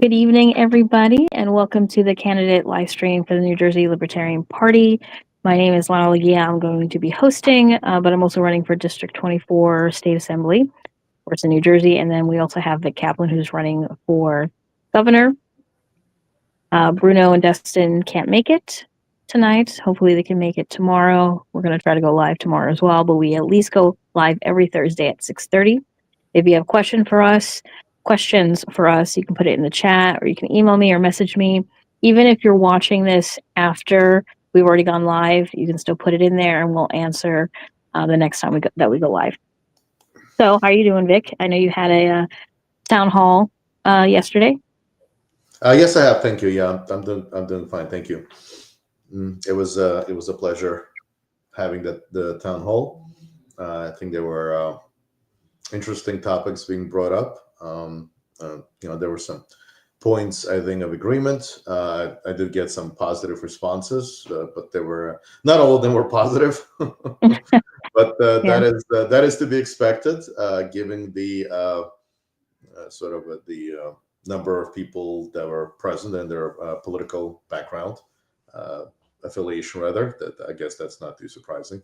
Good evening, everybody, and welcome to the candidate live stream for the New Jersey Libertarian Party. My name is Lana Leguía. I'm going to be hosting, but I'm also running for District 24 State Assembly, of course, in New Jersey. And then we also have Vic Kaplan, who's running for governor. Bruno and Dustin can't make it tonight. Hopefully they can make it tomorrow. We're going to try to go live tomorrow as well, but we at least go live every Thursday at 6:30. If you have questions for us, you can put it in the chat or you can email me or message me. Even if you're watching this after we've already gone live, you can still put it in there and we'll answer the next time we go live. So how are you doing, Vic? I know you had a town hall yesterday. Yes, I have. Thank you. Yeah, I'm doing fine. Thank you. It was a pleasure having the town hall. I think there were interesting topics being brought up. There were some points, I think, of agreement. I did get some positive responses, but there were not all of them were positive. But that is to be expected, given the the number of people that were present and their political background, affiliation rather. That I guess that's not too surprising.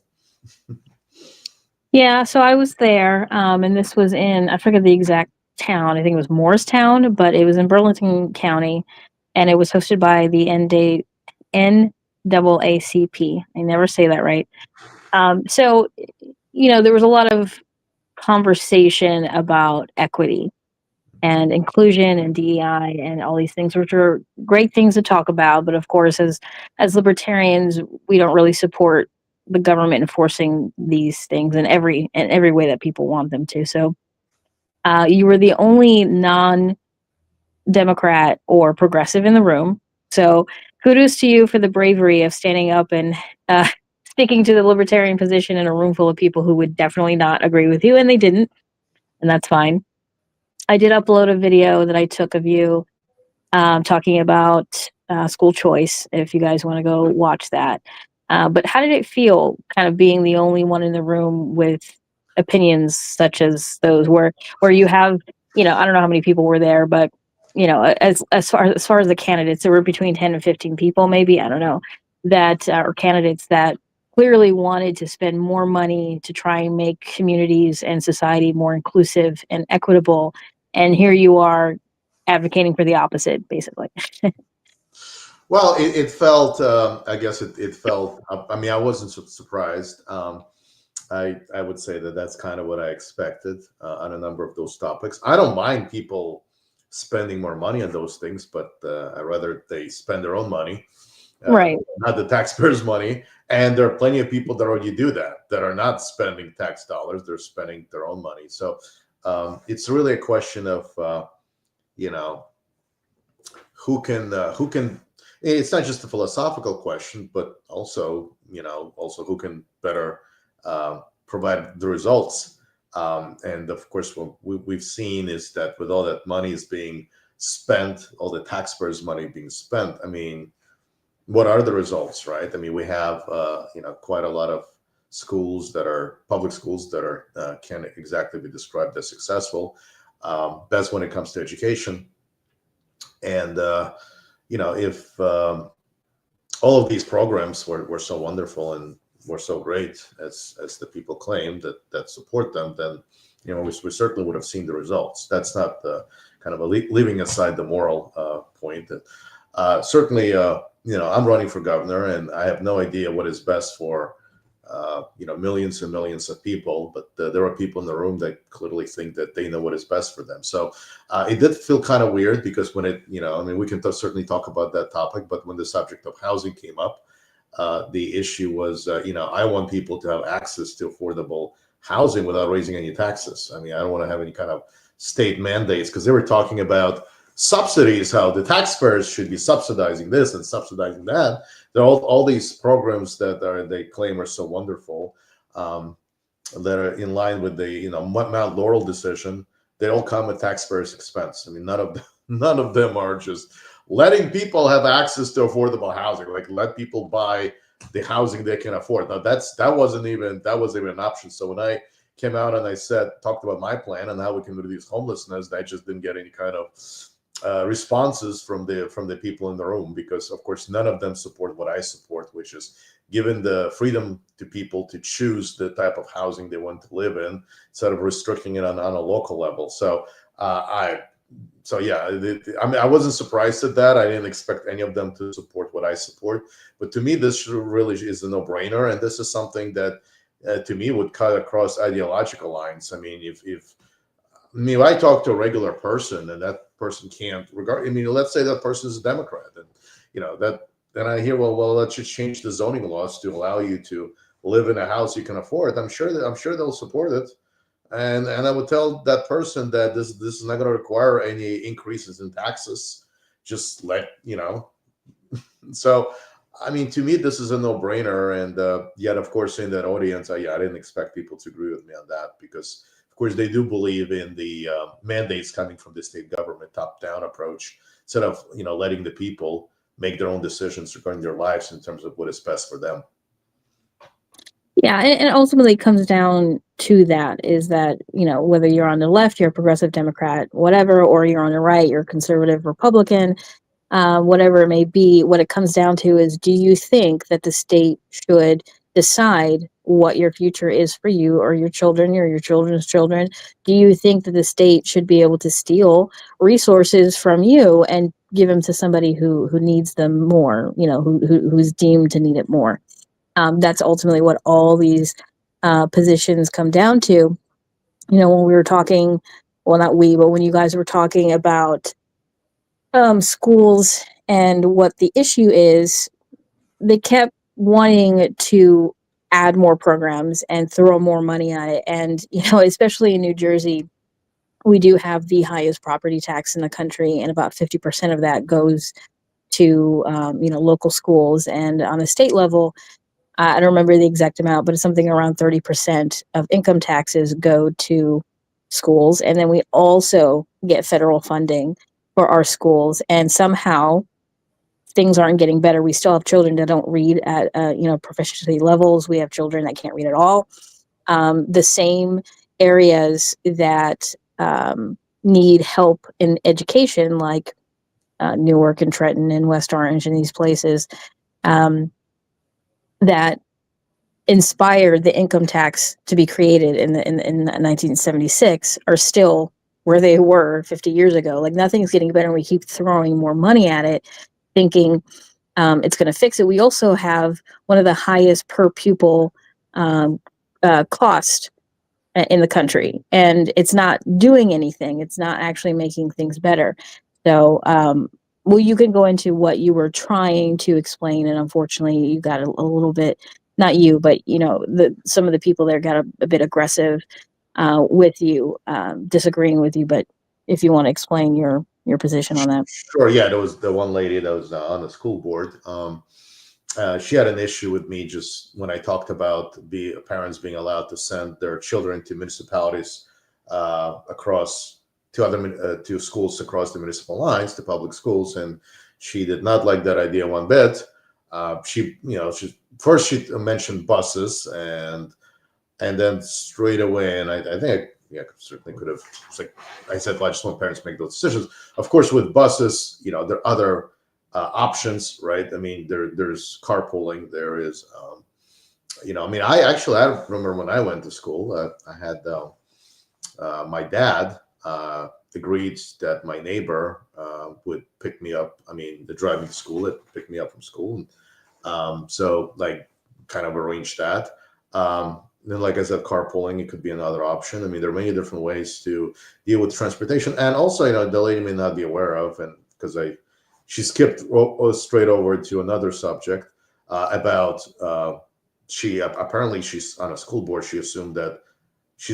Yeah, so I was there, and this was I forget the exact town. I think it was Morristown, but it was in Burlington County, and it was hosted by the NAACP. I never say that right. So, there was a lot of conversation about equity and inclusion and DEI and all these things, which are great things to talk about. But of course, as libertarians, we don't really support the government enforcing these things in every way that people want them to. So you were the only non-Democrat or progressive in the room. So kudos to you for the bravery of standing up and sticking to the libertarian position in a room full of people who would definitely not agree with you, and they didn't, and that's fine. I did upload a video that I took of you talking about school choice, if you guys want to go watch that. But how did it feel kind of being the only one in the room with opinions such as those where you have, I don't know how many people were there, but as far as the candidates, there were between 10 and 15 people, maybe, I don't know, that or candidates that clearly wanted to spend more money to try and make communities and society more inclusive and equitable. And here you are advocating for the opposite, basically. Well, it felt, I guess it felt, I mean, I wasn't surprised. I would say that that's kind of what I expected on a number of those topics. I don't mind people spending more money on those things, but I'd rather they spend their own money, right? Not the taxpayers' money. And there are plenty of people that already do that are not spending tax dollars; they're spending their own money. So it's really a question of who can. It's not just a philosophical question, but also who can better provide the results. And of course, what we've seen is that with all that money is being spent, all the taxpayers' money being spent, I mean, what are the results, right? I mean, we have quite a lot of schools that are public schools that are can't exactly be described as successful. That's when it comes to education. And if all of these programs were so wonderful and were so great as the people claim that support them, then we certainly would have seen the results. That's not the kind of leaving aside the moral point. That certainly, I'm running for governor, and I have no idea what is best for millions and millions of people, but there are people in the room that clearly think that they know what is best for them. So it did feel kind of weird because when we can certainly talk about that topic, but when the subject of housing came up, the issue was, I want people to have access to affordable housing without raising any taxes. I mean, I don't want to have any kind of state mandates, because they were talking about subsidies, how the taxpayers should be subsidizing this and subsidizing that. There are all these programs that they claim are so wonderful, that are in line with the Mount Laurel decision. They all come at taxpayers' expense. I mean, none of them are just letting people have access to affordable housing, like let people buy the housing they can afford. Now that wasn't even an option. So when I came out and I talked about my plan and how we can reduce homelessness, I just didn't get any kind of responses from the people in the room, because of course none of them support what I support, which is giving the freedom to people to choose the type of housing they want to live in instead of restricting it on a local level. So yeah, I mean, I wasn't surprised at that. I didn't expect any of them to support what I support. But to me, this really is a no-brainer, and this is something that, to me, would cut across ideological lines. I mean, if I talk to a regular person and that person can't regard. I mean, let's say that person is a Democrat, and that then I hear, well, let's just change the zoning laws to allow you to live in a house you can afford. I'm sure they'll support it. And I would tell that person that this is not going to require any increases in taxes. Just So, I mean, to me, this is a no-brainer. And yet, of course, in that audience, I didn't expect people to agree with me on that, because, of course, they do believe in the mandates coming from the state government, top-down approach, instead of letting the people make their own decisions regarding their lives in terms of what is best for them. Yeah, and ultimately it comes down to that, is that, whether you're on the left, you're a progressive Democrat, whatever, or you're on the right, you're a conservative Republican, whatever it may be, what it comes down to is, do you think that the state should decide what your future is for you or your children or your children's children? Do you think that the state should be able to steal resources from you and give them to somebody who needs them more, who's deemed to need it more? That's ultimately what all these positions come down to. When we were talking, well, not we, but when you guys were talking about schools and what the issue is, they kept wanting to add more programs and throw more money at it. And, especially in New Jersey, we do have the highest property tax in the country, and about 50% of that goes to, local schools. And on a state level, I don't remember the exact amount, but it's something around 30% of income taxes go to schools. And then we also get federal funding for our schools. And somehow things aren't getting better. We still have children that don't read at, proficiency levels. We have children that can't read at all. The same areas that need help in education, like Newark and Trenton and West Orange and these places, that inspired the income tax to be created in 1976, are still where they were 50 years ago. Like, nothing's getting better, and we keep throwing more money at it, thinking it's going to fix it. We also have one of the highest per pupil cost in the country, and it's not doing anything. It's not actually making things better. So, well, you can go into what you were trying to explain, and unfortunately, you got a little bit, not you, but some of the people there got a bit aggressive with you, disagreeing with you. But if you want to explain your position on that. Sure. Yeah, there was the one lady that was on the school board. She had an issue with me just when I talked about parents being allowed to send their children to municipalities across to schools across the municipal lines, to public schools, and she did not like that idea one bit. She mentioned buses, and then straight away, and I think I certainly could have. It's like I said, well, I just want parents to make those decisions. Of course, with buses, there are other options, right? I mean, there's carpooling. There is, I remember when I went to school, I had my dad agreed that my neighbor would pick me up. I mean, the driving to school, it picked me up from school. And, so like kind of arranged that. Then, like I said, carpooling, it could be another option. I mean, there are many different ways to deal with transportation. And also, the lady may not be aware of, and because she skipped straight over to another subject about apparently she's on a school board. She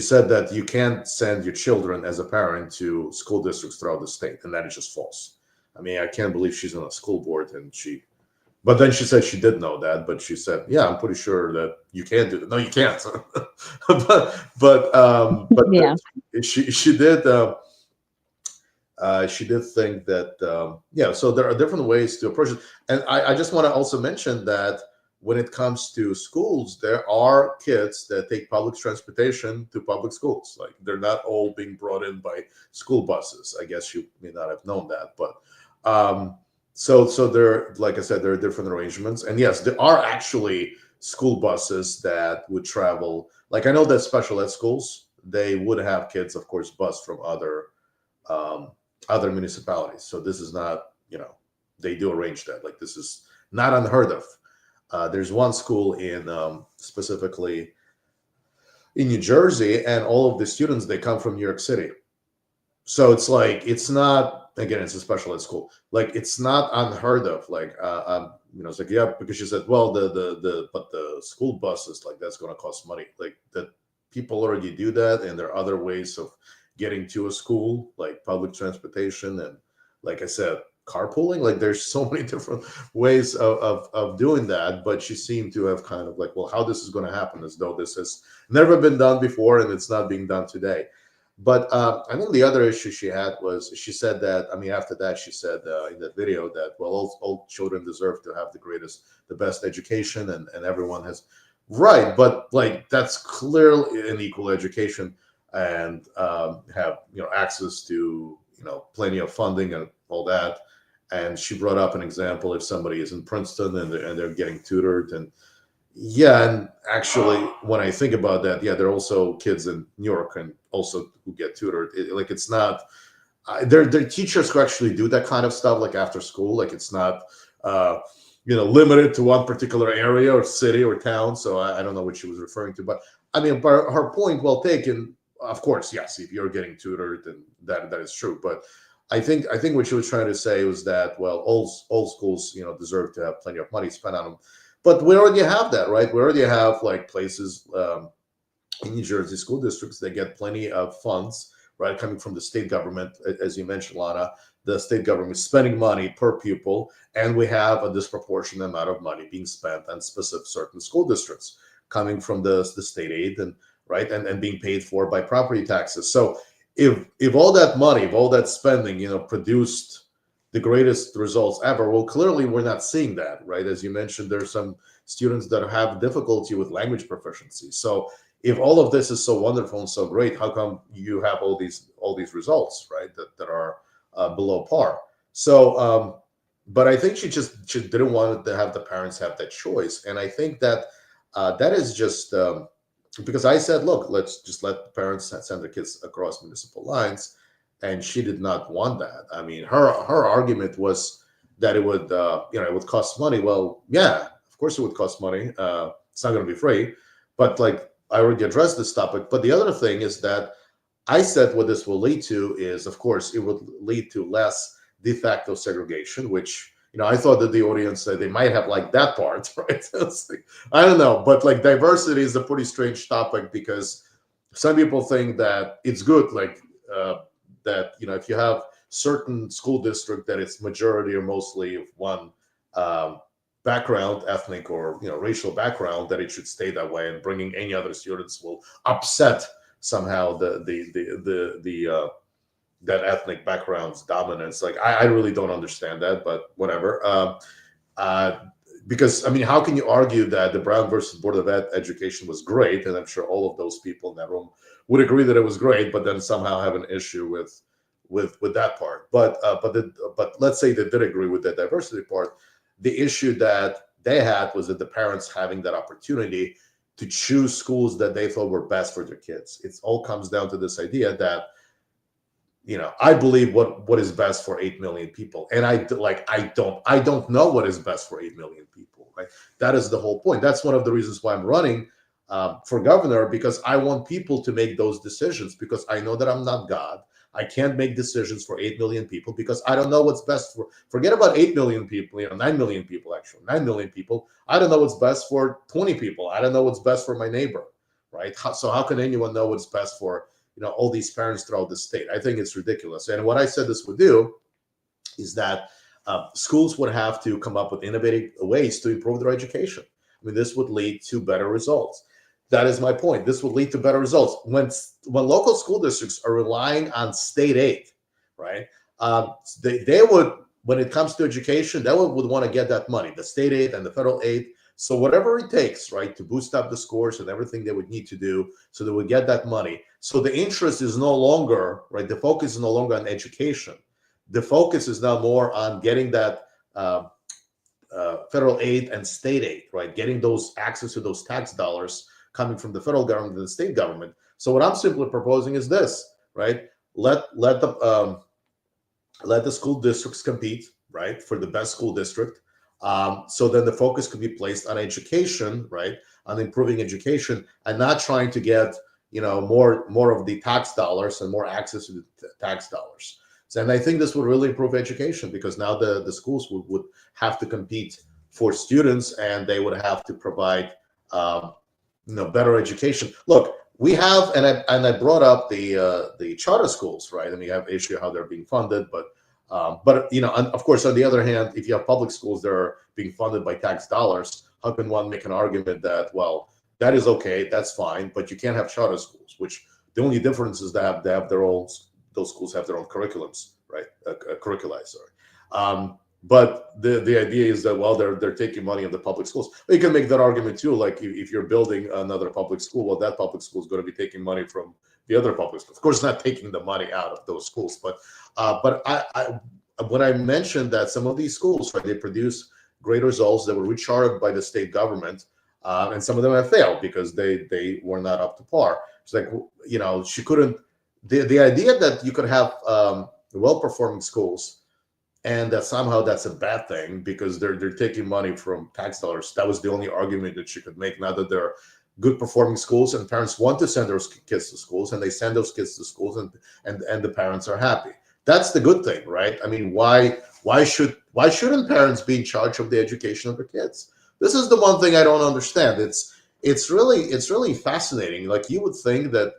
said that you can't send your children as a parent to school districts throughout the state, and that is just false. I mean, I can't believe she's on a school board, but then she said she did know that, but she said, yeah, I'm pretty sure that you can do that. No, you can't. but Yeah. She did think that, so there are different ways to approach it. And I just want to also mention that when it comes to schools, there are kids that take public transportation to public schools. Like, they're not all being brought in by school buses. I guess you may not have known that, but so there, like I said, there are different arrangements. And yes, there are actually school buses that would travel. Like, I know that special ed schools, they would have kids, of course, bused from other municipalities. So this is not, they do arrange that. Like, this is not unheard of. There's one school in specifically in New Jersey, and all of the students, they come from New York City. So it's like, it's not, again, it's a special ed school. Like, it's not unheard of. Like, it's like, yeah, because she said, well, but the school buses, like, that's going to cost money. Like, that people already do that, and there are other ways of getting to a school, like public transportation, and, like I said, carpooling. Like, there's so many different ways of doing that. But she seemed to have kind of like, well, how this is going to happen, as though this has never been done before and it's not being done today. But I think the other issue she had was, she said that, after that, she said in that video that, well, all children deserve to have the best education, and everyone has, right. But, like, that's clearly an equal education, and have, access to, plenty of funding and all that. And she brought up an example, if somebody is in Princeton and they're getting tutored, and yeah, and actually, when I think about that, yeah, there are also kids in New York and also who get tutored. It's not, there are teachers who actually do that kind of stuff, like after school. Like, it's not, limited to one particular area or city or town. So I don't know what she was referring to, but but her point, well taken. Of course, yes, if you're getting tutored, then that is true. But I think what she was trying to say was that, well, all schools, deserve to have plenty of money spent on them. But we already have that, right? We already have, like, places in New Jersey, school districts, they get plenty of funds, right, coming from the state government. As you mentioned, Lana, the state government is spending money per pupil, and we have a disproportionate amount of money being spent on specific certain school districts coming from the state aid, and right, and being paid for by property taxes. So if all that money, if all that spending, produced the greatest results ever, well, clearly we're not seeing that, right? As you mentioned, there's some students that have difficulty with language proficiency. So if all of this is so wonderful and so great, how come you have all these results, right, that are below par? So, but I think she didn't want to have the parents have that choice, and I think that that is just because I said, look, let's just let the parents send their kids across municipal lines, and she did not want that. Her argument was that it would it would cost money. Well, yeah, of course it would cost money. It's not going to be free. But, like, I already addressed this topic. But the other thing is that I said what this will lead to is, of course, it would lead to less de facto segregation, which, I thought that the audience said they might have liked that part, right? Like, I don't know, but, like, diversity is a pretty strange topic, because some people think that it's good, like, that, if you have certain school district that it's majority or mostly of one background, ethnic or racial background, that it should stay that way, and bringing any other students will upset somehow the that ethnic background's dominance. Like, I really don't understand that, but whatever. Because how can you argue that the Brown versus Board of Education was great, and I'm sure all of those people in that room would agree that it was great, but then somehow have an issue with that part. But let's say they did agree with the diversity part. The issue that they had was that the parents having that opportunity to choose schools that they thought were best for their kids. It all comes down to this idea that, I believe what is best for 8 million people, and I don't know what is best for 8 million people. Right? That is the whole point. That's one of the reasons why I'm running for governor, because I want people to make those decisions, because I know that I'm not God. I can't make decisions for 8 million people, because I don't know what's best for, forget about 8 million people, 9 million people, actually, 9 million people. I don't know what's best for 20 people. I don't know what's best for my neighbor, right? So how can anyone know what's best for, all these parents throughout the state? I think it's ridiculous. And what I said this would do is that schools would have to come up with innovative ways to improve their education. This would lead to better results. That is my point. This would lead to better results. When local school districts are relying on state aid, right? They would, when it comes to education, they would want to get that money, the state aid and the federal aid, So whatever it takes, right, to boost up the scores and everything they would need to do so they would get that money. So the interest is no longer, right, the focus is no longer on education. The focus is now more on getting that federal aid and state aid, right, getting those access to those tax dollars coming from the federal government and the state government. So what I'm simply proposing is this, right? Let the school districts compete, right, for the best school district. So then the focus could be placed on education, right, on improving education, and not trying to get more of the tax dollars and more access to the tax dollars. So, and I think this would really improve education, because now the schools would have to compete for students, and they would have to provide better education. Look, we have, and I brought up the charter schools, right? And we have issue how they're being funded, but of course, on the other hand, if you have public schools that are being funded by tax dollars, how can one make an argument that, well, that is okay, that's fine, but you can't have charter schools, which the only difference is that they have their own, those schools have their own curriculums, right? Curriculi, sorry. But the idea is that, well, they're taking money of the public schools. You can make that argument too, like if you're building another public school, well, that public school is going to be taking money from the other public schools. Of course, not taking the money out of those schools, but when I mentioned that some of these schools, right, they produce great results that were recharted by the state government, and some of them have failed because they were not up to par. It's like, she couldn't. The idea that you could have well-performing schools, and that somehow that's a bad thing because they're taking money from tax dollars. That was the only argument that she could make. Now that they're good performing schools and parents want to send their kids to schools, and they send those kids to schools, and the parents are happy. That's the good thing, right? I mean, why shouldn't parents be in charge of the education of their kids? This is the one thing I don't understand. It's really fascinating. Like, you would think that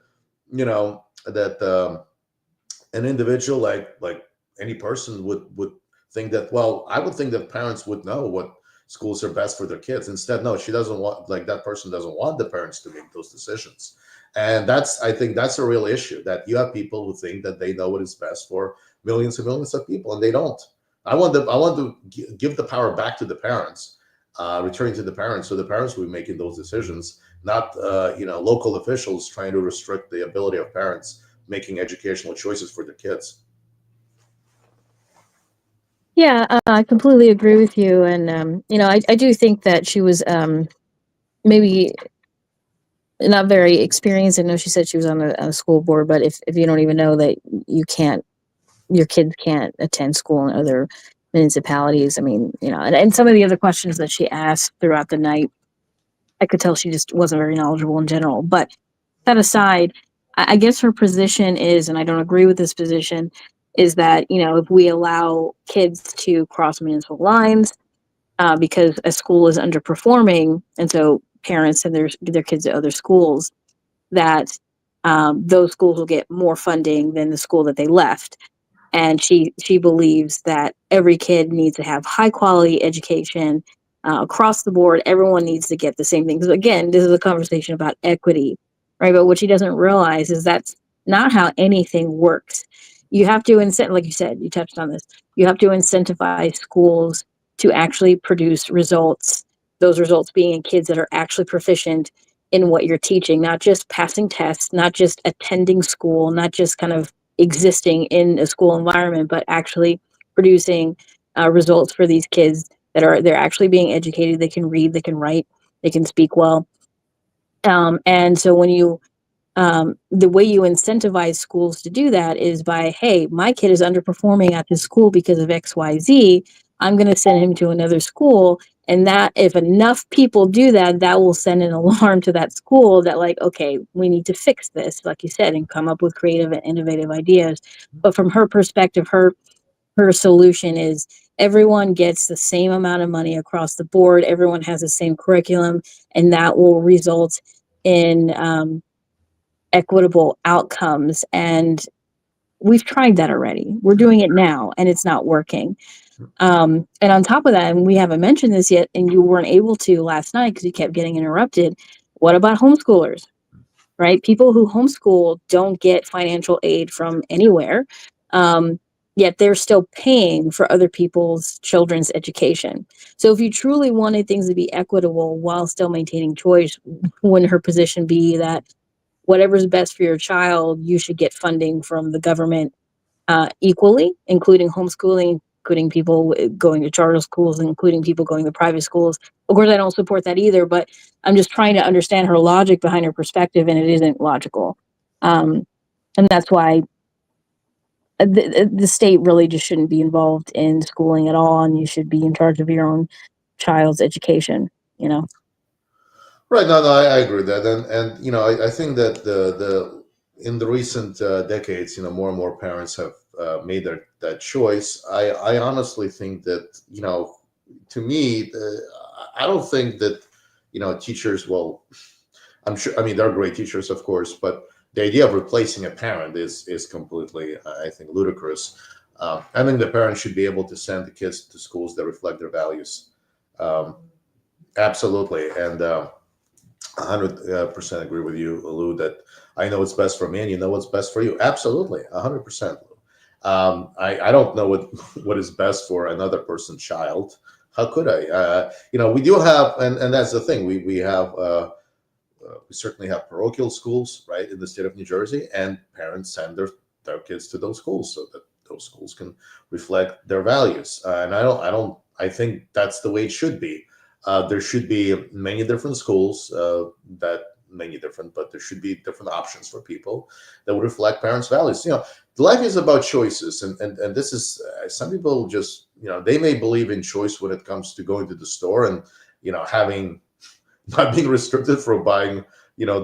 an individual like any person would think that, well, I would think that parents would know what schools are best for their kids. Instead, no, she doesn't want, like, that person doesn't want the parents to make those decisions. And I think that's a real issue, that you have people who think that they know what is best for millions and millions of people, and they don't. I want to give the power back to the parents, returning to the parents, so the parents will be making those decisions, not local officials trying to restrict the ability of parents making educational choices for their kids. Yeah, I completely agree with you, and I do think that she was maybe not very experienced. I know she said she was on a school board, but if you don't even know that your kids can't attend school in other municipalities, I mean, and some of the other questions that she asked throughout the night, I could tell she just wasn't very knowledgeable in general. But that aside, I guess her position is, and I don't agree with this position, is that, if we allow kids to cross municipal lines because a school is underperforming, and so parents send their kids to other schools, that those schools will get more funding than the school that they left. And she believes that every kid needs to have high quality education across the board. Everyone needs to get the same thing. Because again, this is a conversation about equity, right? But what she doesn't realize is that's not how anything works. You have to like you said, you touched on this. You have to incentivize schools to actually produce results. Those results being in kids that are actually proficient in what you're teaching, not just passing tests, not just attending school, not just kind of existing in a school environment, but actually producing results for these kids they're actually being educated. They can read, they can write, they can speak well. And so when the way you incentivize schools to do that is by, hey, my kid is underperforming at this school because of XYZ. I'm going to send him to another school. And that, if enough people do that, that will send an alarm to that school that, like, okay, we need to fix this, like you said, and come up with creative and innovative ideas. But from her perspective, her solution is everyone gets the same amount of money across the board. Everyone has the same curriculum, and that will result in equitable outcomes. And we've tried that already. We're doing it now, and it's not working. And on top of that, and we haven't mentioned this yet, and you weren't able to last night because you kept getting interrupted. What about homeschoolers, right? People who homeschool don't get financial aid from anywhere. yet they're still paying for other people's children's education. So if you truly wanted things to be equitable while still maintaining choice, wouldn't her position be that whatever's best for your child, you should get funding from the government equally, including homeschooling, including people going to charter schools, including people going to private schools? Of course, I don't support that either, but I'm just trying to understand her logic behind her perspective, and it isn't logical. And that's why the state really just shouldn't be involved in schooling at all, and you should be in charge of your own child's education, you know? Right. No, I agree with that. And I think that the in the recent decades, more and more parents have made that choice. I honestly think that, to me, I don't think that, teachers, well, I'm sure, I mean, they're great teachers, of course, but the idea of replacing a parent is completely, I think, ludicrous. I think the parents should be able to send the kids to schools that reflect their values. Absolutely. And 100% agree with you, Lou, that I know what's best for me and you know what's best for you. Absolutely. 100%. I don't know what is best for another person's child. How could I? We do have, and that's the thing. We have, we certainly have parochial schools, right, in the state of New Jersey, and parents send their kids to those schools so that those schools can reflect their values. And I think that's the way it should be. There should be many different schools but there should be different options for people that would reflect parents' values. Life is about choices, and this is some people just they may believe in choice when it comes to going to the store and having not being restricted from buying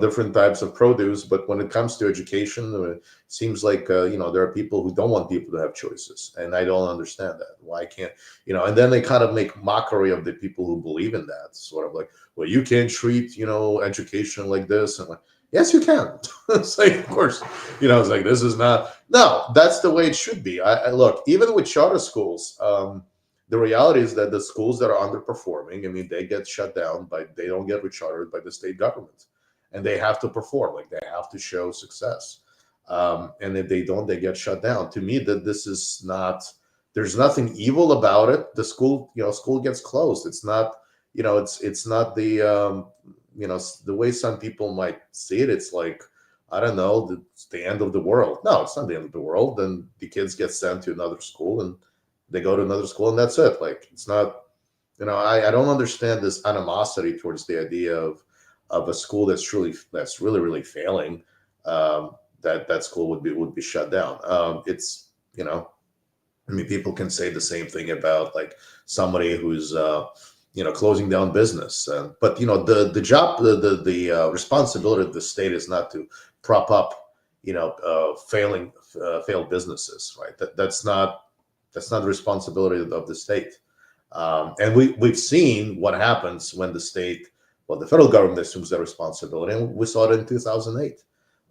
different types of produce, but when it comes to education, it seems like there are people who don't want people to have choices, and I don't understand that. Why can't and then they kind of make mockery of the people who believe in that, sort of like, well, you can't treat education like this, and like, yes, you can. It's like, of course, it's like, this is not, no, that's the way it should be. I look, even with charter schools, the reality is that the schools that are underperforming, I mean, they get shut down they don't get rechartered by the state government, and they have to perform, like they have to show success. And if they don't, they get shut down. To me, that this is not, there's nothing evil about it. The school gets closed. It's not, it's not the, the way some people might see it. It's like, I don't know, it's the end of the world. No, it's not the end of the world. Then the kids get sent to another school and they go to another school and that's it. Like, it's not, I don't understand this animosity towards the idea of a school that's really, really failing. That school would be shut down. It's, I mean, people can say the same thing about like somebody who's, closing down business. But the job, the responsibility of the state is not to prop up, failed businesses, right? That's not the responsibility of the state. And we've seen what happens when the federal government assumes their responsibility, and we saw it in 2008,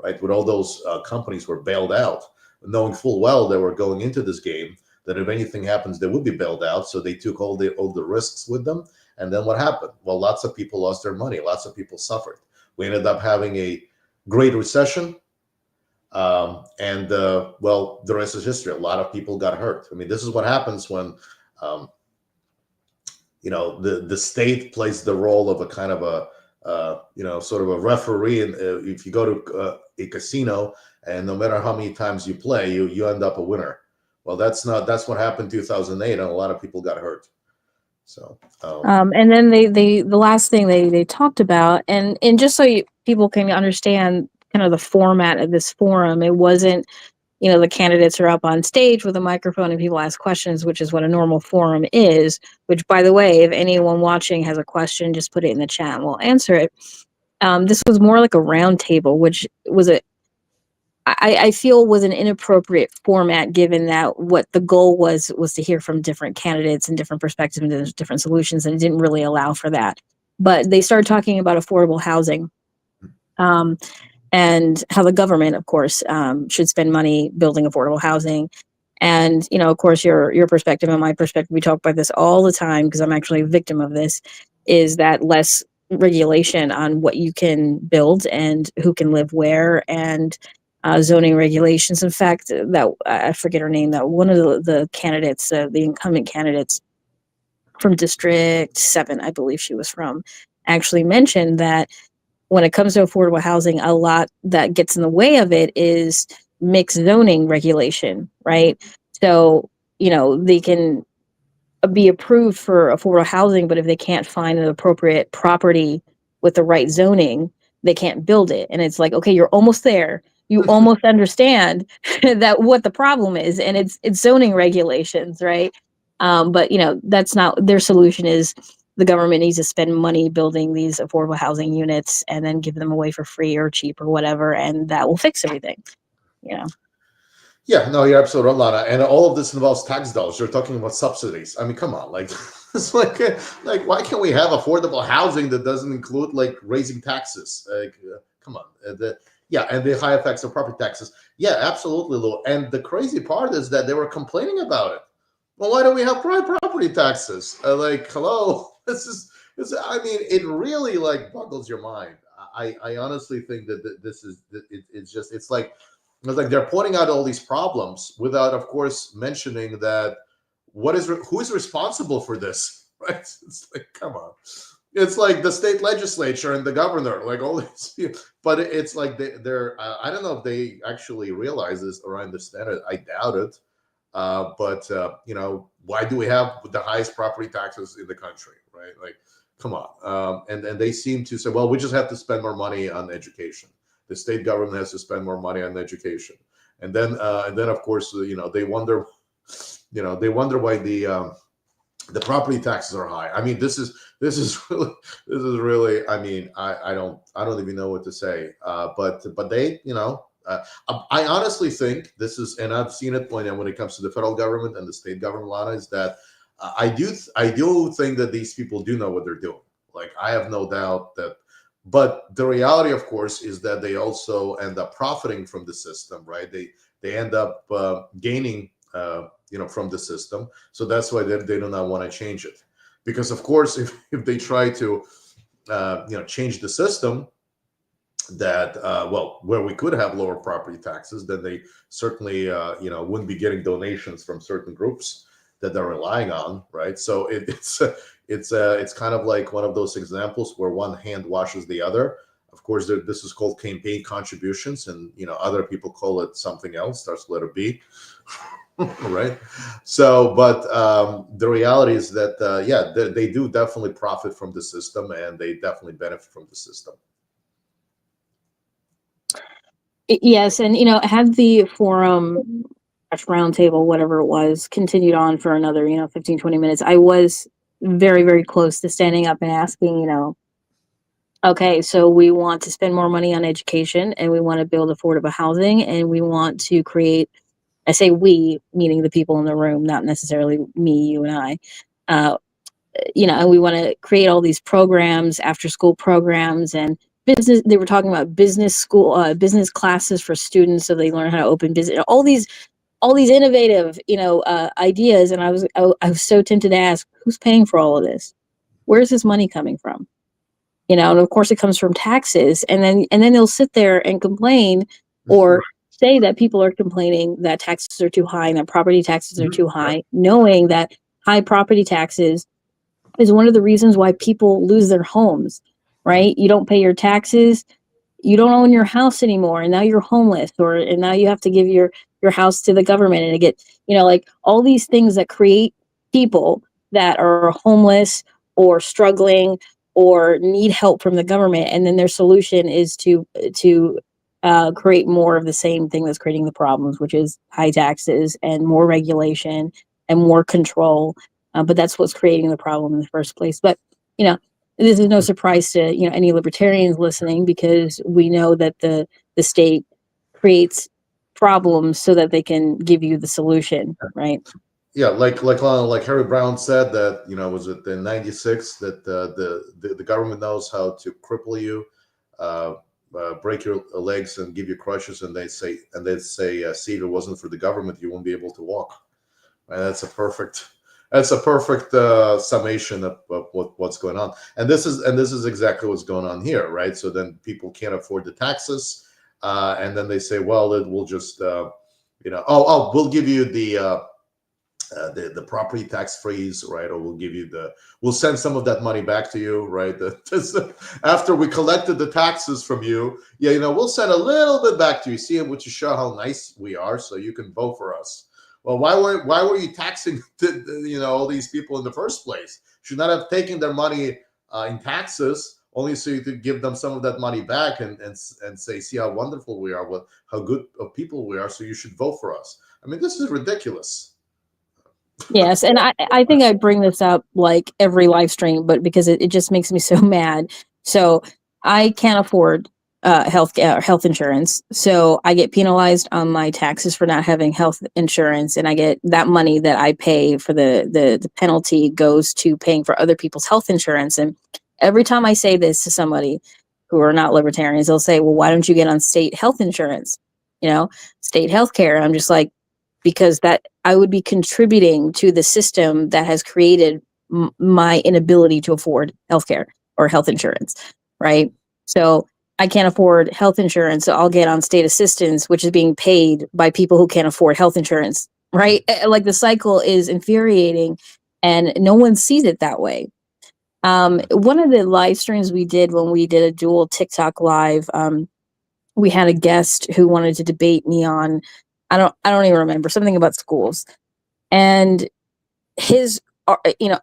right? When all those companies were bailed out, knowing full well they were going into this game that if anything happens, they would be bailed out. So they took all the risks with them. And then what happened? Well, lots of people lost their money. Lots of people suffered. We ended up having a great recession. The rest is history. A lot of people got hurt. I mean, this is what happens when, the state plays the role of a kind of a, sort of a referee. And if you go to a casino and no matter how many times you play, you end up a winner. Well, that's what happened in 2008, and a lot of people got hurt. So, and then the last thing they talked about, and just so people can understand kind of the format of this forum, it wasn't, the candidates are up on stage with a microphone and people ask questions, which is what a normal forum is, which, by the way, if anyone watching has a question, just put it in the chat and we'll answer it. This was more like a round table, which was I feel was an inappropriate format, given that what the goal was to hear from different candidates and different perspectives and different solutions, and it didn't really allow for that. But they started talking about affordable housing, and how the government, of course, should spend money building affordable housing. And, of course, your perspective and my perspective, we talk about this all the time because I'm actually a victim of this, is that less regulation on what you can build and who can live where, and zoning regulations. In fact, that I forget her name, that one of the candidates, the incumbent candidates from District 7, I believe she was from, actually mentioned that when it comes to affordable housing, a lot that gets in the way of it is mixed zoning regulation, right? So, they can be approved for affordable housing, but if they can't find an appropriate property with the right zoning, they can't build it. And it's like, okay, you're almost there. You almost understand that what the problem is, and it's zoning regulations, right? But that's not their solution. Is the government needs to spend money building these affordable housing units and then give them away for free or cheap or whatever, and that will fix everything. Yeah, no, you're absolutely right, Lana. And all of this involves tax dollars. You're talking about subsidies. I mean, come on, like it's like why can't we have affordable housing that doesn't include like raising taxes? Come on, and the high effects of property taxes. Yeah, absolutely, Lou. And the crazy part is that they were complaining about it. Well, why don't we have private property taxes? Hello, I mean, it really like boggles your mind. I honestly think that this is it's like they're pointing out all these problems without, of course, mentioning that who is responsible for this, right? It's like, come on. It's like the state legislature and the governor, like all these, but it's like they're I don't know if they actually realize this or understand it. I doubt it. But why do we have the highest property taxes in the country, right? Like, come on. And they seem to say, well, we just have to spend more money on education. The state government has to spend more money on education, and then of course they wonder why the property taxes are high. I mean, this is really. I mean, I don't even know what to say. But they I honestly think this is, and I've seen it when it comes to the federal government and the state government, Lana, is that I do think that these people do know what they're doing. Like, I have no doubt that. But the reality, of course, is that they also end up profiting from the system, right? They end up gaining, from the system. So that's why they do not want to change it. Because, of course, if they try to, change the system, that where we could have lower property taxes, then they certainly, wouldn't be getting donations from certain groups that they're relying on, right? So it's kind of like one of those examples where one hand washes the other. Of course, this is called campaign contributions, and other people call it something else. Starts with letter B, right? So, but the reality is that they do definitely profit from the system, and they definitely benefit from the system. Yes, and had the forum roundtable, whatever it was, continued on for another 15-20 minutes, I was very, very close to standing up and asking, okay, so we want to spend more money on education, and we want to build affordable housing, and we want to create, I say we, meaning the people in the room, not necessarily me, you and I, and we want to create all these programs, after school programs, and business. They were talking about business school, business classes for students, so they learn how to open business, all these innovative, ideas. And I was so tempted to ask, who's paying for all of this? Where's this money coming from? And of course it comes from taxes. And then they'll sit there and complain, or say that people are complaining that taxes are too high and that property taxes are too high, knowing that high property taxes is one of the reasons why people lose their homes, right? You don't pay your taxes, you don't own your house anymore, and now you're homeless, and now you have to give your house to the government, and it gets, like all these things that create people that are homeless or struggling or need help from the government, and then their solution is to create more of the same thing that's creating the problems, which is high taxes and more regulation and more control. But that's what's creating the problem in the first place. But this is no surprise to any libertarians listening, because we know that the state creates problems so that they can give you the solution, right? Yeah, like Harry Brown said that was it in '96 that the government knows how to cripple you, break your legs and give you crutches, and they say see, if it wasn't for the government, you wouldn't be able to walk. And that's a perfect summation of what's going on. And this is exactly what's going on here, right? So then people can't afford the taxes. and then they say, well, it will just we'll give you the property tax freeze, right? Or we'll send some of that money back to you, right? After we collected the taxes from you, we'll send a little bit back to you, see, which to show how nice we are, so you can vote for us. Well, why were you taxing all these people in the first place? Should not have taken their money in taxes, only so you could give them some of that money back and say, see how wonderful we are, how good of people we are, so you should vote for us. I mean, this is ridiculous. Yes, and I think I bring this up like every live stream, but because it just makes me so mad. So I can't afford health insurance, so I get penalized on my taxes for not having health insurance, and I get that money that I pay for the penalty goes to paying for other people's health insurance. And every time I say this to somebody who are not libertarians, they'll say, well, why don't you get on state health insurance, state health care? I'm just like, because that I would be contributing to the system that has created my inability to afford healthcare or health insurance, right? So I can't afford health insurance, so I'll get on state assistance, which is being paid by people who can't afford health insurance, right? Like, the cycle is infuriating, and no one sees it that way. One of the live streams we did when we did a dual TikTok live, we had a guest who wanted to debate me on, I don't even remember, something about schools, and his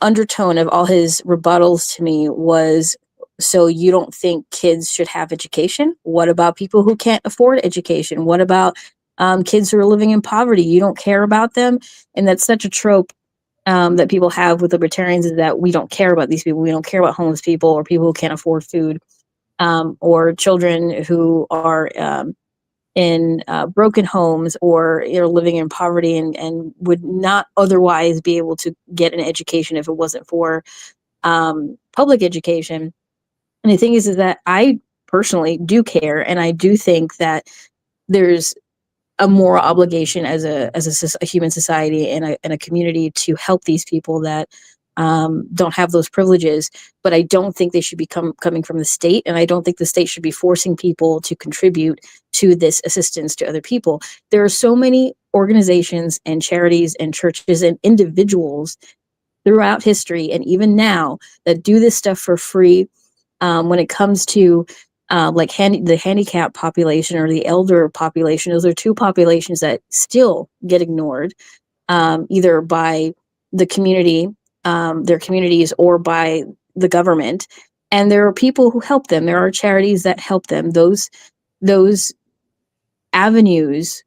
undertone of all his rebuttals to me was, so you don't think kids should have education? What about people who can't afford education? What about kids who are living in poverty? You don't care about them? And that's such a trope that people have with libertarians, is that we don't care about these people. We don't care about homeless people or people who can't afford food, or children who are in broken homes, or living in poverty and would not otherwise be able to get an education if it wasn't for public education. And the thing is that I personally do care, and I do think that there's a moral obligation as a human society and a community to help these people that don't have those privileges. But I don't think they should be coming from the state, and I don't think the state should be forcing people to contribute to this assistance to other people. There are so many organizations and charities and churches and individuals throughout history, and even now, that do this stuff for free. When it comes to the handicapped population or the elder population, those are two populations that still get ignored, either by the community, their communities, or by the government. And there are people who help them. There are charities that help them. Those avenues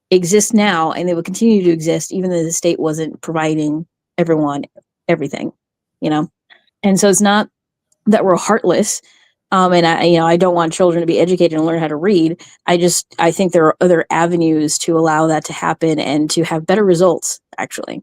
exist now, and they will continue to exist even though the state wasn't providing everyone everything, And so it's not that we're heartless. And I don't want children to be educated and learn how to read. I think there are other avenues to allow that to happen and to have better results, actually.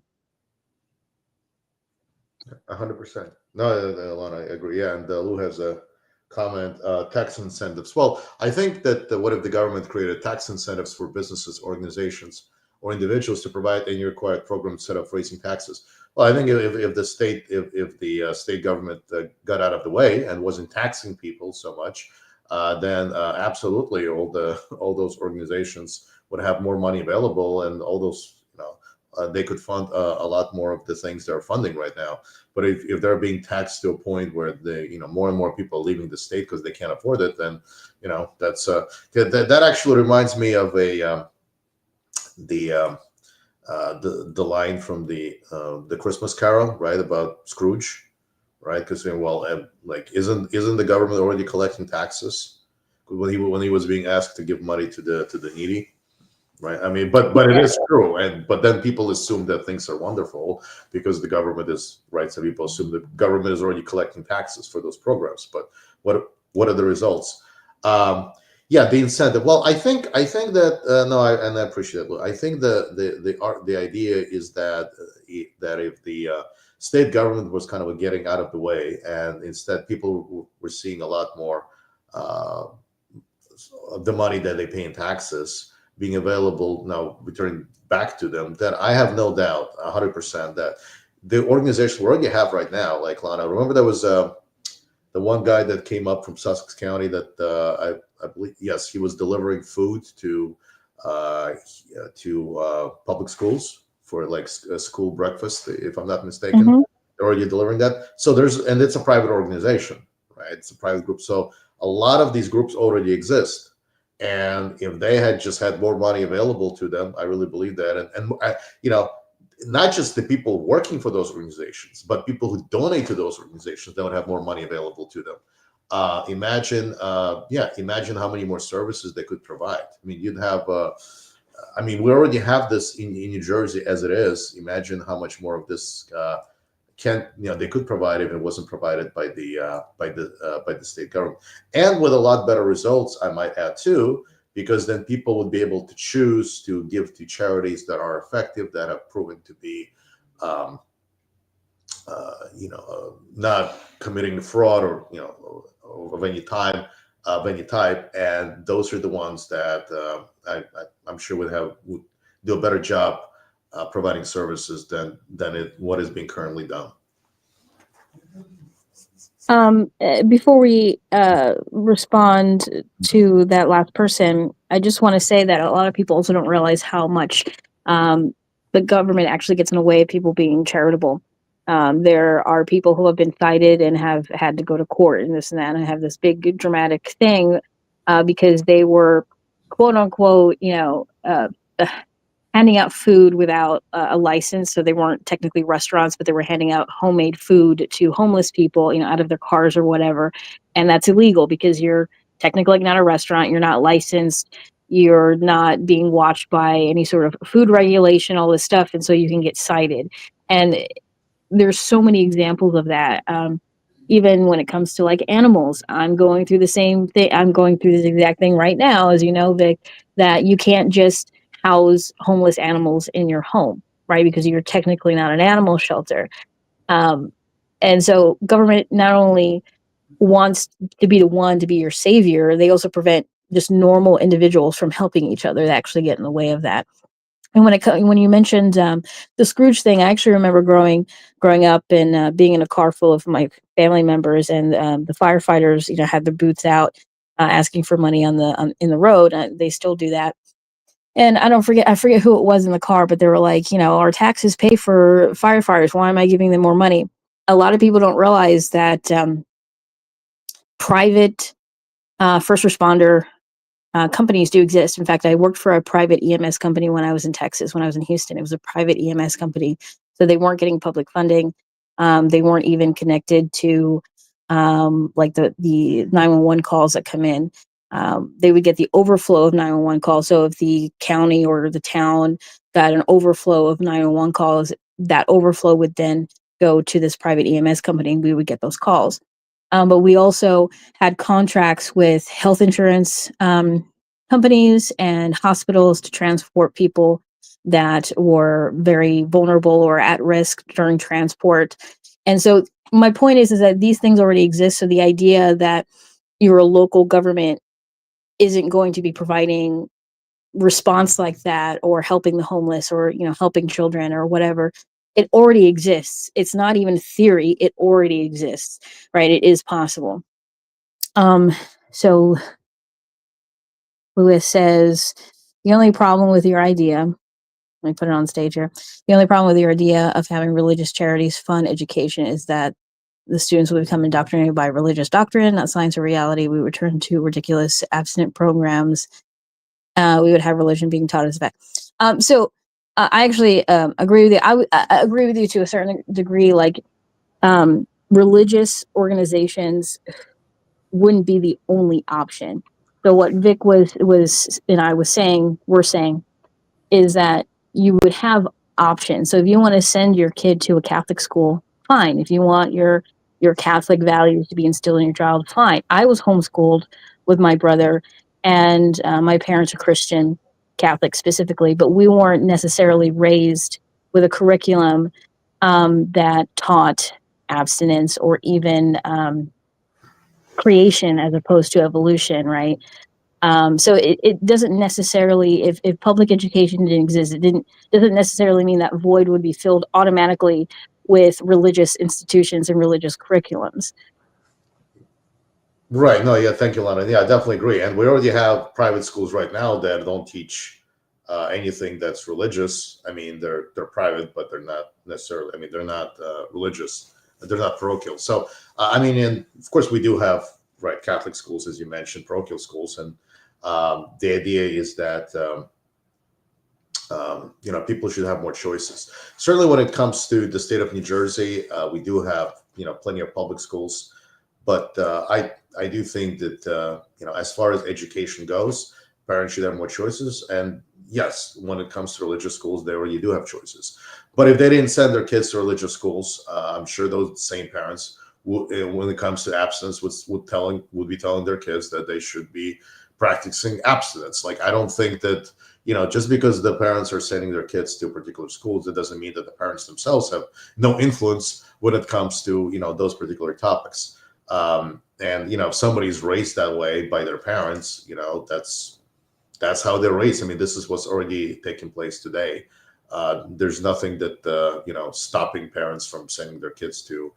100%. No, Lana, I agree. Yeah, and Lou has a comment, tax incentives. Well, I think that what if the government created tax incentives for businesses, organizations, or individuals to provide any required program set up for raising taxes? Well, I think if the state government got out of the way and wasn't taxing people so much, then absolutely all those organizations would have more money available, and all those they could fund a lot more of the things they're funding right now. But if they're being taxed to a point where more and more people are leaving the state because they can't afford it, then that's that actually reminds me of the line from the Christmas Carol, right, about Scrooge, right? Because isn't the government already collecting taxes when he was being asked to give money to the needy, right? I mean, but it is true, but then people assume that things are wonderful because the government is right. So people assume the government is already collecting taxes for those programs. But what are the results? The incentive. Well, I think that I appreciate it. I think the idea is that if the state government was kind of getting out of the way, and instead people were seeing a lot more of the money that they pay in taxes being available now, returning back to them, then I have no doubt 100% that the organization we already have right now, like Lana, remember there was the one guy that came up from Sussex County that I believe, yes, he was delivering food to public schools for like a school breakfast, if I'm not mistaken. Mhm. They're already delivering that. So and it's a private organization, right? It's a private group. So a lot of these groups already exist. And if they had just had more money available to them, I really believe that. And not just the people working for those organizations, but people who donate to those organizations, they would have more money available to them. Imagine how many more services they could provide. I mean, you'd have, we already have this in New Jersey as it is. Imagine how much more of this they could provide if it wasn't provided by the state government, and with a lot better results, I might add too, because then people would be able to choose to give to charities that are effective, that have proven to be, not committing the fraud or of any type, and those are the ones that I'm sure would do a better job providing services than what is being currently done. Before we respond to that last person, I just want to say that a lot of people also don't realize how much the government actually gets in the way of people being charitable. There are people who have been cited and have had to go to court and this and that, and have this big dramatic thing because they were, quote unquote, handing out food without a license. So they weren't technically restaurants, but they were handing out homemade food to homeless people, out of their cars or whatever. And that's illegal because you're technically not a restaurant. You're not licensed. You're not being watched by any sort of food regulation, all this stuff. And so you can get cited. And there's so many examples of that. Even when it comes to like animals, I'm going through the same thing. I'm going through this exact thing right now, as you know, Vic, that you can't just house homeless animals in your home, right? Because you're technically not an animal shelter. And so government not only wants to be the one to be your savior, they also prevent just normal individuals from helping each other. They actually get in the way of that. And when you mentioned the Scrooge thing, I actually remember growing up and being in a car full of my family members, and the firefighters, had their boots out, asking for money in the road. They still do that. And I forget who it was in the car, but they were like, our taxes pay for firefighters. Why am I giving them more money? A lot of people don't realize that private first responder companies do exist. In fact, I worked for a private EMS company when I was in Texas, when I was in Houston. It was a private EMS company. So they weren't getting public funding. They weren't even connected to like the 911 calls that come in. They would get the overflow of 911 calls. So if the county or the town got an overflow of 911 calls, that overflow would then go to this private EMS company, and we would get those calls. But we also had contracts with health insurance companies and hospitals to transport people that were very vulnerable or at risk during transport. And so my point is that these things already exist. So the idea that your local government isn't going to be providing response like that, or helping the homeless, or helping children or whatever, it already exists. It's not even theory, it already exists, right? It is possible. So Lewis says, the only problem with your idea, let me put it on stage here, the only problem with your idea of having religious charities fund education is that the students will become indoctrinated by religious doctrine, not science or reality. We would turn to ridiculous abstinent programs. We would have religion being taught as a fact. So I actually agree with you. I agree with you to a certain degree. Like religious organizations wouldn't be the only option. So what Vic was and I was saying, we're saying, is that you would have options. So if you want to send your kid to a Catholic school, fine. If you want your Catholic values to be instilled in your child, fine. I was homeschooled with my brother, and my parents are Christian, Catholic specifically, but we weren't necessarily raised with a curriculum that taught abstinence or even creation as opposed to evolution, right? So it doesn't necessarily, if public education didn't exist, doesn't necessarily mean that void would be filled automatically with religious institutions and religious curriculums. Right. No, yeah, thank you, Lana. Yeah, I definitely agree. And we already have private schools right now that don't teach anything that's religious. I mean, they're private, but they're not necessarily. I mean, they're not religious. They're not parochial. So, I mean, and of course, we do have Catholic schools, as you mentioned, parochial schools, and the idea is that people should have more choices. Certainly, when it comes to the state of New Jersey, we do have plenty of public schools. But I do think that as far as education goes, parents should have more choices. And yes, when it comes to religious schools, there you do have choices. But if they didn't send their kids to religious schools, I'm sure those same parents, when it comes to abstinence, would be telling their kids that they should be practicing abstinence. Like, I don't think that just because the parents are sending their kids to particular schools, it doesn't mean that the parents themselves have no influence when it comes to those particular topics. And if somebody's raised that way by their parents, that's how they're raised. I mean, this is what's already taking place today. There's nothing that stopping parents from sending their kids to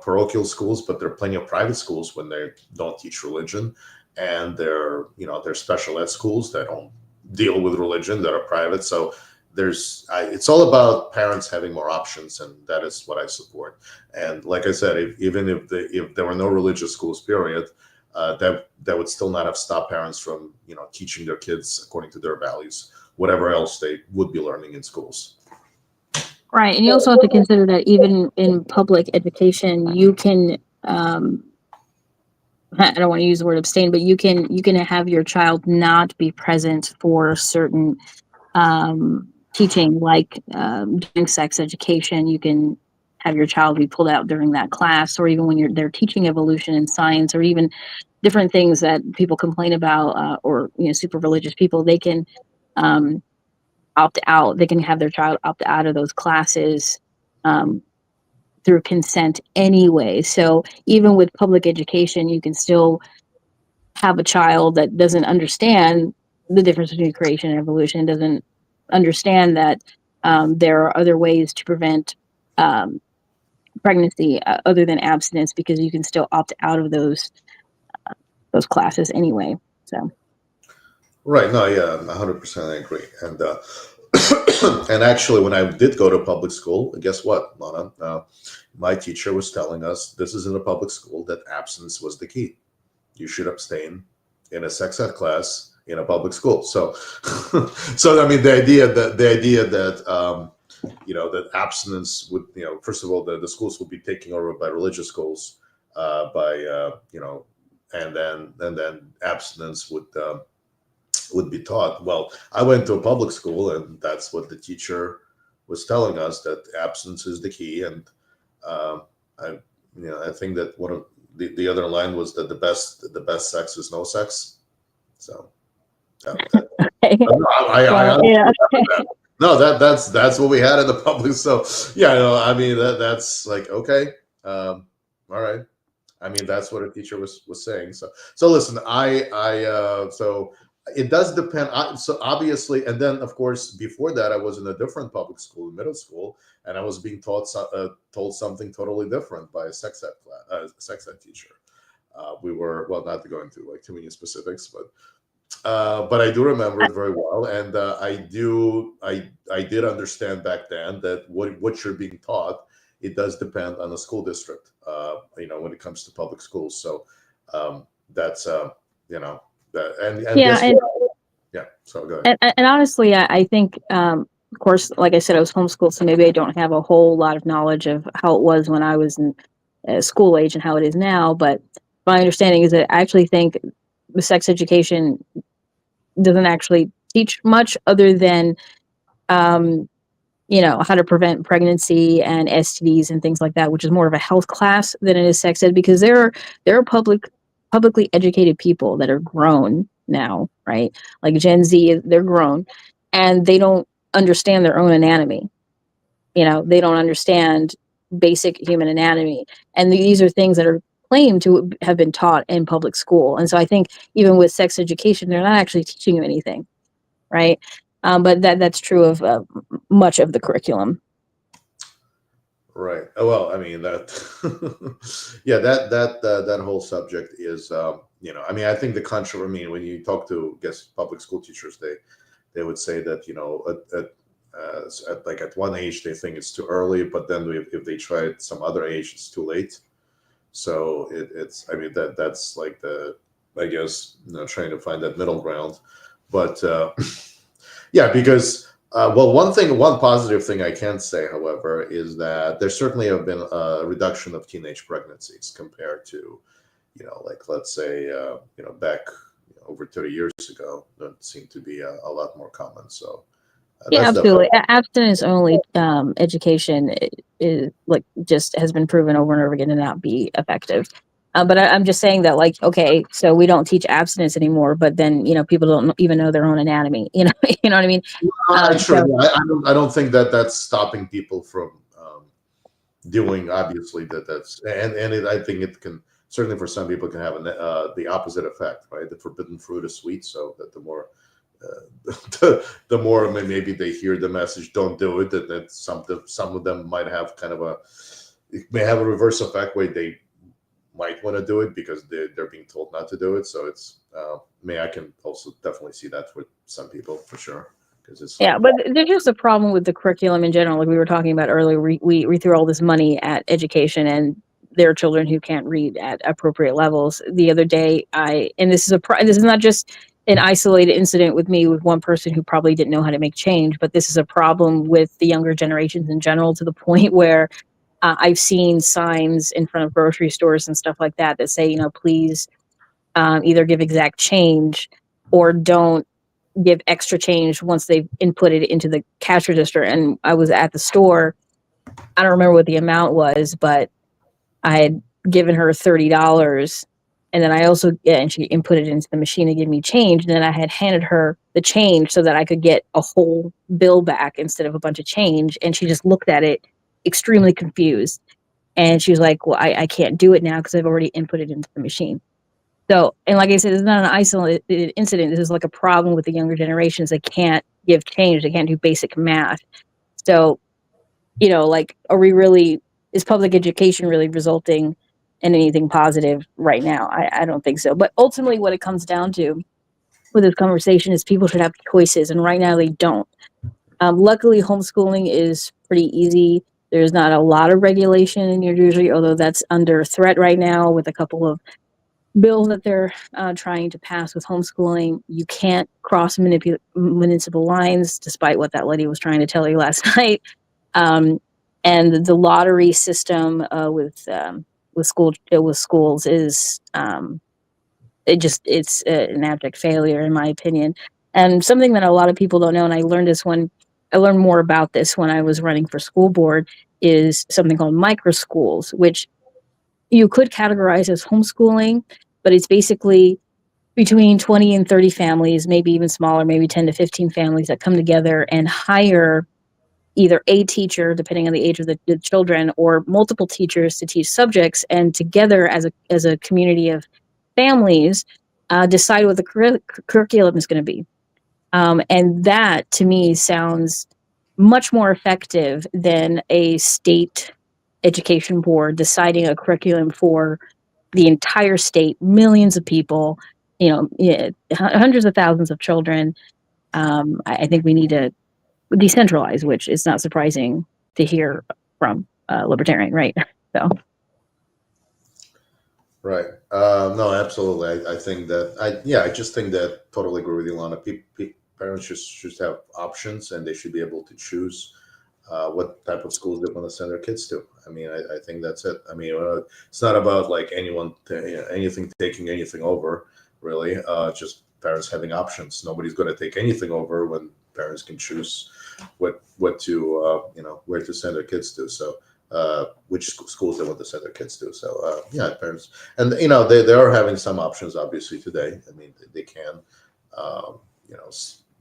parochial schools, but there are plenty of private schools when they don't teach religion, and they're special ed schools that don't deal with religion that are private. So it's all about parents having more options, and that is what I support. And like I said, even if there were no religious schools, period, that would still not have stopped parents from teaching their kids according to their values, whatever else they would be learning in schools. Right, and you also have to consider that even in public education, you can I don't want to use the word abstain, but you can have your child not be present for certain teaching, like during sex education. You can have your child be pulled out during that class, or even when they're teaching evolution and science, or even different things that people complain about, or super religious people. They can opt out. They can have their child opt out of those classes through consent anyway. So even with public education, you can still have a child that doesn't understand the difference between creation and evolution, doesn't understand that there are other ways to prevent pregnancy other than abstinence, because you can still opt out of those classes anyway. So Right. No, yeah, 100% I agree. And and actually, when I did go to public school, guess what, Lana? My teacher was telling us, this is in a public school, that abstinence was the key. You should abstain in a sex ed class in a public school. So, so I mean, the idea that that abstinence would, first of all, the schools would be taken over by religious schools, and then abstinence would be taught. Well, I went to a public school, and that's what the teacher was telling us, that abstinence is the key. And I think that one of the other line was that the best sex is no sex. So that's what we had in the public. So yeah, I mean that's like, okay, all right. I mean, that's what a teacher was saying. So listen, so it does depend. So obviously, and then of course, before that, I was in a different public school, middle school, and I was being told something totally different by a sex ed teacher. We were, well, not to go into like too many specifics, but I do remember it very well, and I did understand back then that what you're being taught, it does depend on the school district, when it comes to public schools. So that's yeah. So go ahead. And honestly, I think, of course, like I said, I was homeschooled, so maybe I don't have a whole lot of knowledge of how it was when I was in school age and how it is now. But my understanding is that I actually think the sex education doesn't actually teach much other than how to prevent pregnancy and STDs and things like that, which is more of a health class than it is sex ed, because there are publicly educated people that are grown now, right? Like Gen Z, they're grown, and they don't understand their own anatomy. They don't understand basic human anatomy, and these are things that are claimed to have been taught in public school. And so I think even with sex education, they're not actually teaching you anything, right? But that's true of much of the curriculum. Right. Oh, well, I mean that. Yeah, that whole subject is, I mean, I think the country. I mean, when you talk to, I guess, public school teachers, they would say that, at one age they think it's too early, but then if they try at some other age, it's too late. So it's, I mean, that's like the, I guess, trying to find that middle ground. But yeah, because well, one positive thing I can say, however, is that there certainly have been a reduction of teenage pregnancies compared to, like, let's say, back, over 30 years ago. That seemed to be a lot more common. So Yeah, that's absolutely. definitely Abstinence only education is like just has been proven over and over again to not be effective. But I'm just saying that, like, okay, so we don't teach abstinence anymore, but then people don't even know their own anatomy. You know what I mean? sure. So Yeah, I don't think that that's stopping people from doing, obviously, that's, I think it can certainly, for some people, can have the opposite effect, right? The forbidden fruit is sweet, so that the more the more maybe they hear the message, don't do it, that some of them might have kind of it may have a reverse effect where they might want to do it because they're being told not to do it. So it's, I can also definitely see that with some people, for sure, because it's yeah, like, but there's just a problem with the curriculum in general. Like we were talking about earlier, we threw all this money at education, and there are children who can't read at appropriate levels. The other day, and this is not just an isolated incident with me, with one person who probably didn't know how to make change, but this is a problem with the younger generations in general, to the point where I've seen signs in front of grocery stores and stuff like that say, please either give exact change or don't give extra change once they've inputted it into the cash register. And I was at the store. I don't remember what the amount was, but I had given her $30. And then and she inputted it into the machine to give me change. And then I had handed her the change so that I could get a whole bill back instead of a bunch of change. And she just looked at it extremely confused. And she was like, well, I can't do it now because I've already inputted into the machine. So, and like I said, it's not an isolated incident. This is like a problem with the younger generations. They can't give change. They can't do basic math. So, like, is public education really resulting in anything positive right now? I don't think so. But ultimately, what it comes down to with this conversation is people should have choices. And right now they don't. Luckily, homeschooling is pretty easy. There's not a lot of regulation in New Jersey, although that's under threat right now with a couple of bills that they're trying to pass with homeschooling. You can't cross municipal lines, despite what that lady was trying to tell you last night. And the lottery system with schools is it's an abject failure, in my opinion. And something that a lot of people don't know, and I learned more about this when I was running for school board, is something called micro schools, which you could categorize as homeschooling, but it's basically between 20 and 30 families, maybe even smaller, maybe 10 to 15 families that come together and hire either a teacher, depending on the age of the children, or multiple teachers to teach subjects, and together as a community of families, decide what the curriculum is going to be. And that, to me, sounds much more effective than a state education board deciding a curriculum for the entire state, millions of people, hundreds of thousands of children. I think we need to decentralize, which is not surprising to hear from Libertarian, right? So. right. No, absolutely. I think that I just think that, totally agree with you, Lana. Parents should have options, and they should be able to choose what type of schools they want to send their kids to. I mean, I think that's it. I mean, it's not about like anything taking anything over, really. Just parents having options. Nobody's going to take anything over when parents can choose what to where to send their kids to. So which schools they want to send their kids to. So yeah, parents, and they are having some options, obviously, today. I mean, they can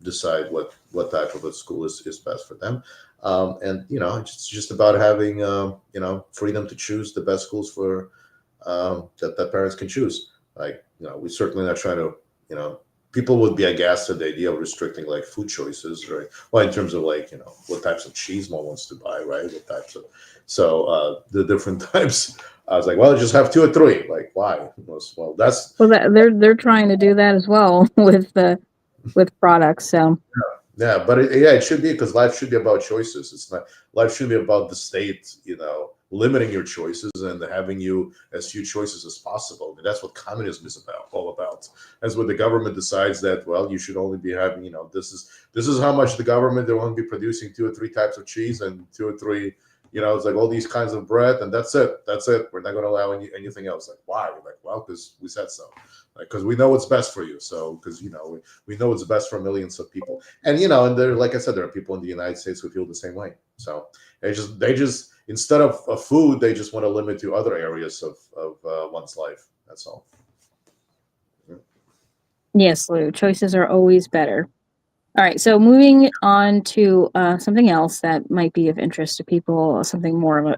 decide what type of a school is best for them. And it's just about having freedom to choose the best schools for that parents can choose. Like, we're certainly not trying to people would be aghast at the idea of restricting like food choices, right? Well, in terms of like, what types of cheese one wants to buy, right? What types of, the different types. I was like, well, just have 2 or 3. Like, why? Well, that's they're trying to do that as well with products. So yeah, but it should be, because life should be about choices. It's not, life should be about the state, limiting your choices and having you as few choices as possible. I mean, that's what communism is all about. That's what the government decides that, well, you should only be having, this is how much the government, they won't be producing 2 or 3 types of cheese and 2 or 3, it's like all these kinds of bread, and that's it. We're not going to allow anything else. Like, why? Like, well, because we said so. Like, because we know what's best for you. So, because we know what's best for millions of people. And and there, like I said, there are people in the United States who feel the same way. So they just instead of food, they just want to limit to other areas of one's life. That's all. yes, Lou, choices are always better. All right, so moving on to something else that might be of interest to people, something more of a,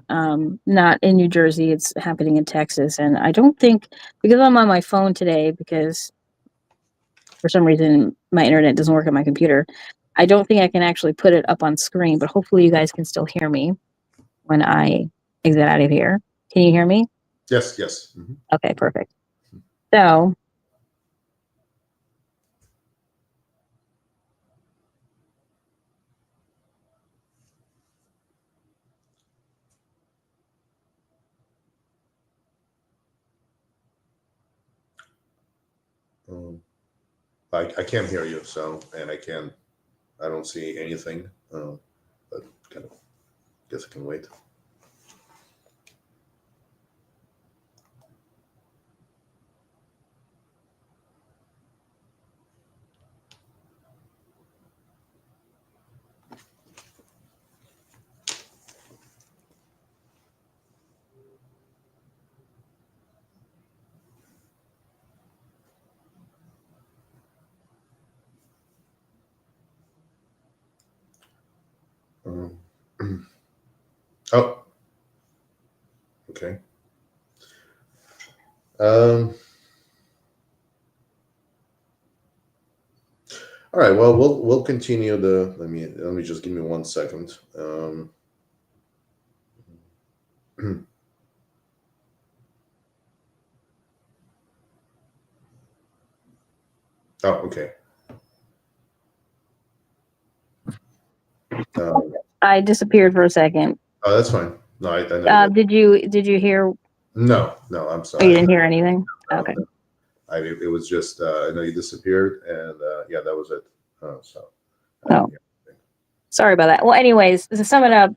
not in New Jersey, it's happening in Texas. And I don't think, because I'm on my phone today, because for some reason my internet doesn't work on my computer, I don't think I can actually put it up on screen, but hopefully you guys can still hear me when I exit out of here. Can you hear me? Yes, yes. Mm-hmm. Okay, perfect. So I can't hear you, and I don't see anything, but kind of guess I can wait. Oh, okay. All right. Well, we'll continue the. Let me just give me 1 second. Oh, okay. I disappeared for a second. Oh, that's fine. No, I know. Did you hear? No, I'm sorry. Oh, you didn't hear anything? Okay. No. It was just I know you disappeared, and yeah, that was it. Oh, sorry about that. Well, anyways, to sum it up,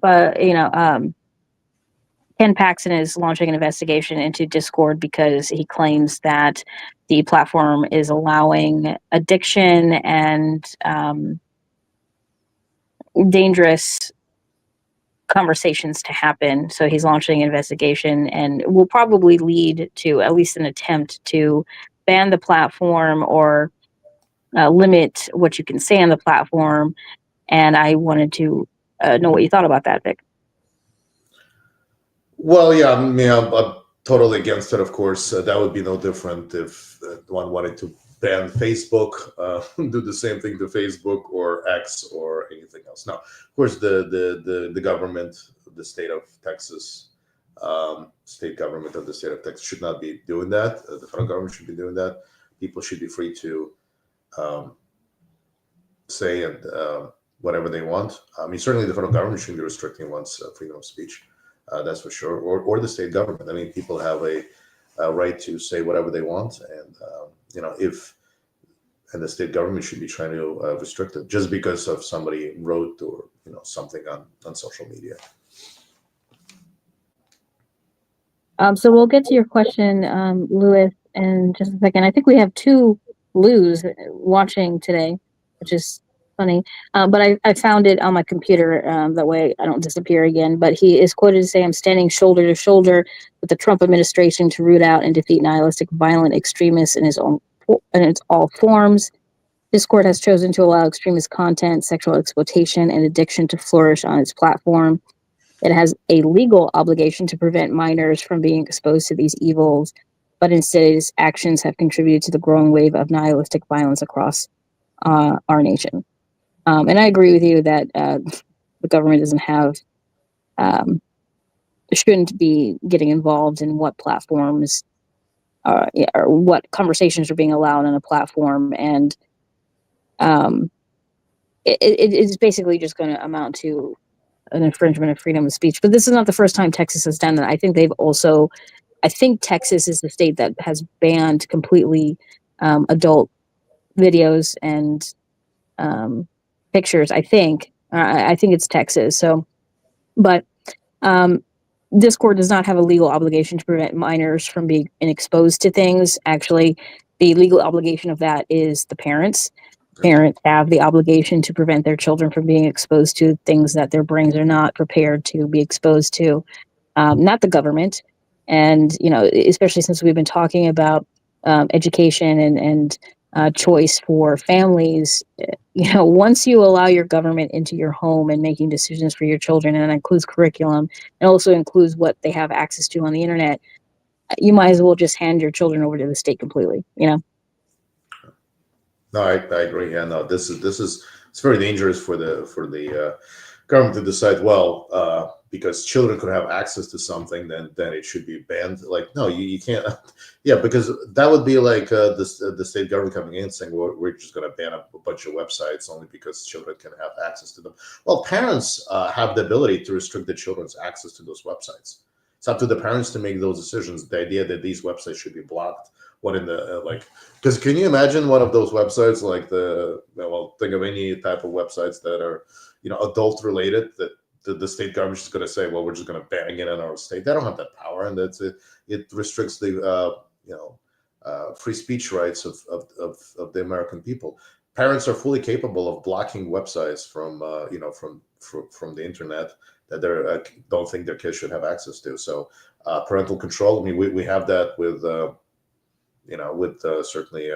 Ken Paxton is launching an investigation into Discord because he claims that the platform is allowing addiction and dangerous conversations to happen. So he's launching an investigation and will probably lead to at least an attempt to ban the platform or limit what you can say on the platform. And I wanted to know what you thought about that, Vic. Well, yeah, I mean, I'm totally against it. Of course, that would be no different if one wanted to ban Facebook, do the same thing to Facebook or X or anything else. Now, of course, the government, the state of Texas, state government of the state of Texas should not be doing that. The federal government should be doing that. People should be free to say and whatever they want. I mean, certainly the federal government shouldn't be restricting one's freedom of speech. That's for sure. Or the state government. I mean, people have a right to say whatever they want, and and the state government should be trying to restrict it just because of somebody wrote or something on social media. So we'll get to your question, Louis, in just a second. I think we have 2 Lou's watching today, which is funny. But I found it on my computer. That way I don't disappear again. But he is quoted to say, "I'm standing shoulder to shoulder with the Trump administration to root out and defeat nihilistic, violent extremists in its all forms. Discord has chosen to allow extremist content, sexual exploitation, and addiction to flourish on its platform. It has a legal obligation to prevent minors from being exposed to these evils. but instead his actions have contributed to the growing wave of nihilistic violence across our nation. And I agree with you that the government doesn't have, shouldn't be getting involved in what platforms or what conversations are being allowed on a platform. And it's basically just going to amount to an infringement of freedom of speech. But this is not the first time Texas has done that. I think Texas is the state that has banned completely adult videos and pictures. I think it's Texas. So, but Discord does not have a legal obligation to prevent minors from being exposed to things. Actually, the legal obligation of that is the parents. Parents have the obligation to prevent their children from being exposed to things that their brains are not prepared to be exposed to, not the government. And, especially since we've been talking about education and choice for families, once you allow your government into your home and making decisions for your children, and that includes curriculum and also includes what they have access to on the internet, you might as well just hand your children over to the state completely, No, I agree. Yeah, no, this is it's very dangerous for the government to decide, well, because children could have access to something, then it should be banned. Like, no, you can't. Yeah, because that would be like the state government coming in saying, well, we're just going to ban a bunch of websites only because children can have access to them. Well, parents have the ability to restrict the children's access to those websites. It's up to the parents to make those decisions. The idea that these websites should be blocked. What in the because can you imagine one of those websites like think of any type of websites that are adult related that the state government is going to say, well, we're just going to ban it in our state. They don't have that power, and it restricts the free speech rights of the American people. Parents are fully capable of blocking websites from the internet that they don't think their kids should have access to. So parental control. I mean, we have that with certainly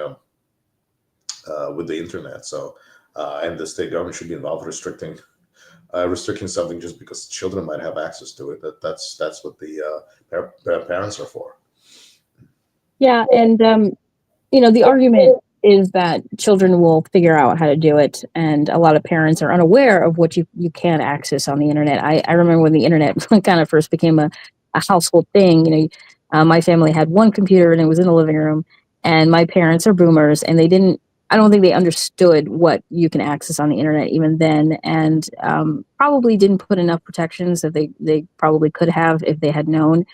with the internet. So and the state government should be involved restricting something just because children might have access to it. That's what the parents are for. Yeah, and the argument is that children will figure out how to do it, and a lot of parents are unaware of what you can access on the internet. I remember when the internet kind of first became a household thing. My family had one computer and it was in the living room, and my parents are boomers, and I don't think they understood what you can access on the internet even then, and probably didn't put enough protections that they probably could have if they had known.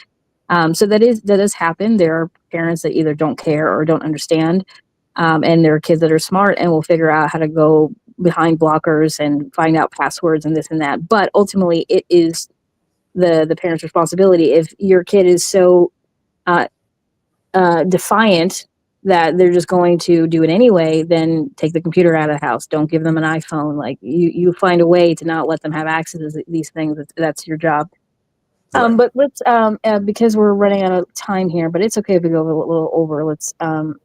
So that does happen. There are parents that either don't care or don't understand, and there are kids that are smart and will figure out how to go behind blockers and find out passwords and this and that. But ultimately, it is the parent's responsibility. If your kid is so defiant that they're just going to do it anyway, then take the computer out of the house. Don't give them an iPhone. Like you find a way to not let them have access to these things. That's your job. Right. But let's because we're running out of time here, but it's okay if we go a little over. Let's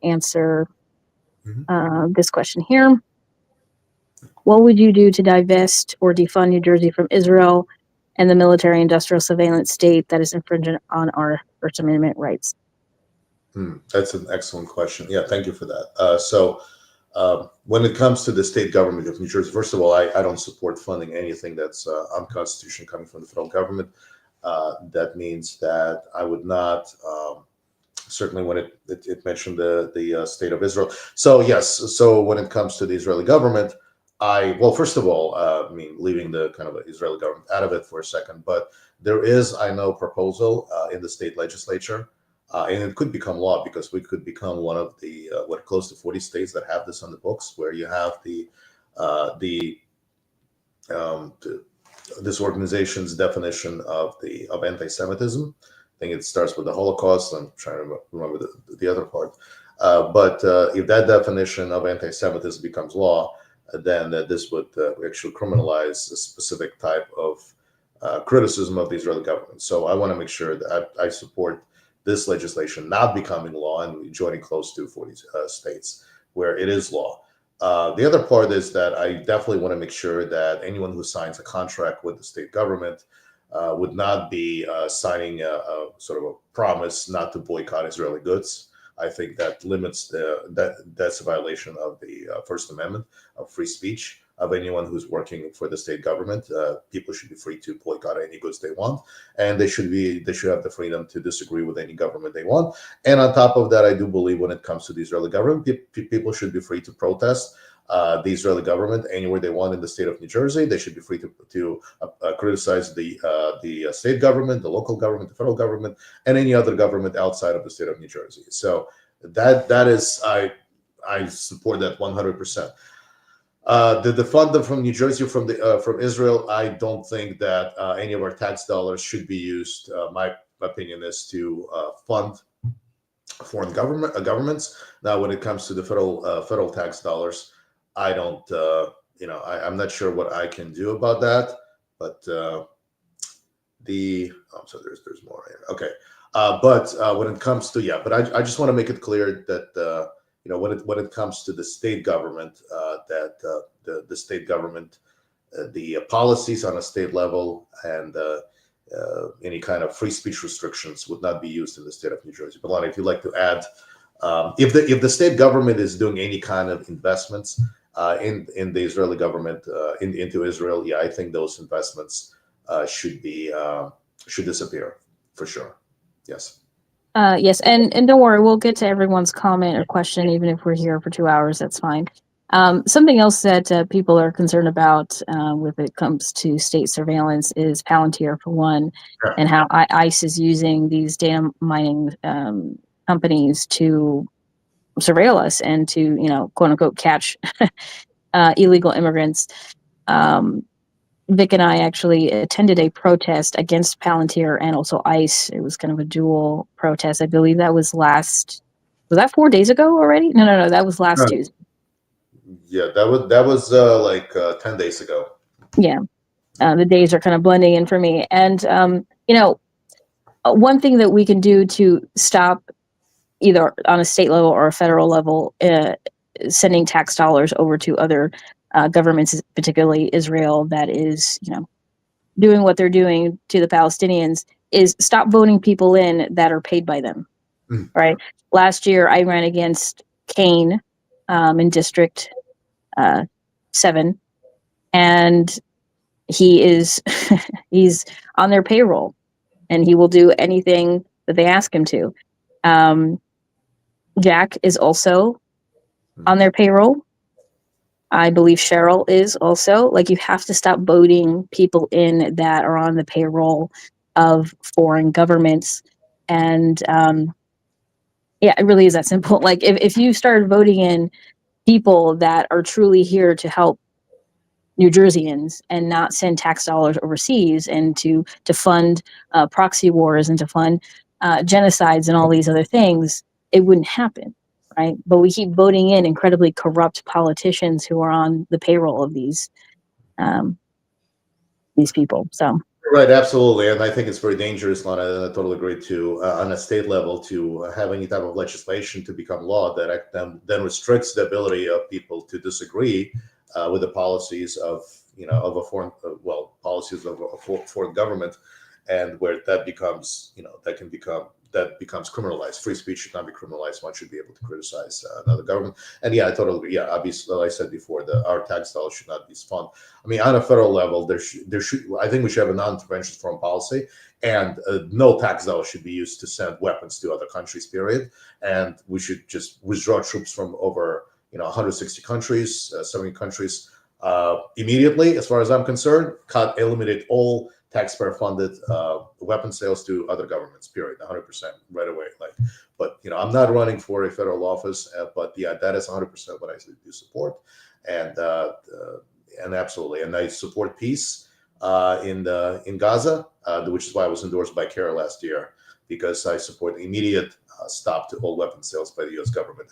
answer this question here. What would you do to divest or defund New Jersey from Israel and the military-industrial surveillance state that is infringing on our First Amendment rights? That's an excellent question. Yeah, thank you for that. So when it comes to the state government of New Jersey, first of all, I don't support funding anything that's unconstitutional coming from the federal government. That means that I would not, certainly when it mentioned the state of Israel. So yes, so when it comes to the Israeli government, first of all, leaving the kind of Israeli government out of it for a second, but there is, I know, proposal in the state legislature, and it could become law because we could become one of the close to 40 states that have this on the books, where you have this organization's definition of anti-Semitism. I think it starts with the Holocaust. I'm trying to remember the other part. But if that definition of anti-Semitism becomes law, then this would actually criminalize a specific type of criticism of the Israeli government. So I want to make sure that I support this legislation not becoming law and joining close to 40 states where it is law. The other part is that I definitely want to make sure that anyone who signs a contract with the state government would not be signing a sort of a promise not to boycott Israeli goods. I think that limits that's a violation of the First Amendment of free speech of anyone who's working for the state government. People should be free to boycott any goods they want, and they should have the freedom to disagree with any government they want. And on top of that, I do believe when it comes to the Israeli government, people should be free to protest the Israeli government anywhere they want in the state of New Jersey. They should be free to criticize the state government, the local government, the federal government, and any other government outside of the state of New Jersey. So that is, I support that 100%. The fund from New Jersey, from Israel, I don't think that any of our tax dollars should be used. My opinion is to fund foreign governments. Now, when it comes to the federal tax dollars, I don't, I'm not sure what I can do about that. But so there's more here. Okay, but when it comes to but I just want to make it clear that when it comes to the state government, that the state government, the policies on a state level and any kind of free speech restrictions would not be used in the state of New Jersey. But Lana, if you'd like to add, if the state government is doing any kind of investments in the Israeli government into Israel, I think those investments should disappear for sure. Yes. Yes, and don't worry, we'll get to everyone's comment or question, even if we're here for 2 hours. That's fine. Something else that people are concerned about when it comes to state surveillance is Palantir, for one, and how ICE is using these data mining companies to surveil us and to, quote unquote, catch illegal immigrants. Vic and I actually attended a protest against Palantir and also ICE. It was kind of a dual protest. I believe that was was that 4 days ago already? No, that was last Tuesday. Yeah, that was like 10 days ago. Yeah, the days are kind of blending in for me. And one thing that we can do to stop, either on a state level or a federal level, sending tax dollars over to other governments, particularly Israel, that is, doing what they're doing to the Palestinians, is stop voting people in that are paid by them. Right. Last year, I ran against Kane in District 7, and he's on their payroll, and he will do anything that they ask him to. Jack is also on their payroll. I believe Cheryl is also. Like, you have to stop voting people in that are on the payroll of foreign governments. And it really is that simple. Like, if you started voting in people that are truly here to help New Jerseyans and not send tax dollars overseas and to fund proxy wars and to fund genocides and all these other things, it wouldn't happen. Right, but we keep voting in incredibly corrupt politicians who are on the payroll of these people. So right, absolutely, and I think it's very dangerous, Lana. I totally agree. On a state level, to have any type of legislation to become law that then restricts the ability of people to disagree with the policies of a foreign policies of a foreign government, and where that becomes that becomes criminalized. Free speech should not be criminalized. One should be able to criticize another government. And I totally agree. Yeah, obviously, like I said before, our tax dollars should not be spent. I mean, on a federal level, I think we should have a non-interventionist foreign policy, and no tax dollars should be used to send weapons to other countries, period. And we should just withdraw troops from over 160 countries, 70 countries immediately, as far as I'm concerned. Eliminate all taxpayer-funded weapon sales to other governments, period, 100% right away. But I'm not running for a federal office, but that is 100% what I do support, and absolutely, and I support peace in Gaza, which is why I was endorsed by CARE last year, because I support immediate stop to all weapon sales by the U.S. government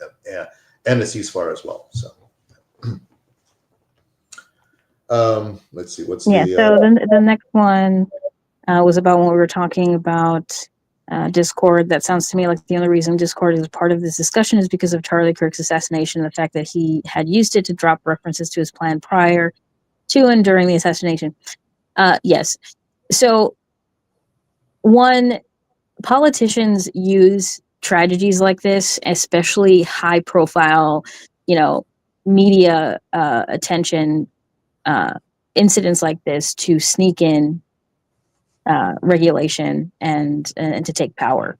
and a ceasefire as well. So. Let's see. What's so the next one was about when we were talking about Discord. That sounds to me like the only reason Discord is part of this discussion is because of Charlie Kirk's assassination, the fact that he had used it to drop references to his plan prior to and during the assassination. Yes. So one, politicians use tragedies like this, especially high profile, media attention incidents like this, to sneak in regulation and to take power.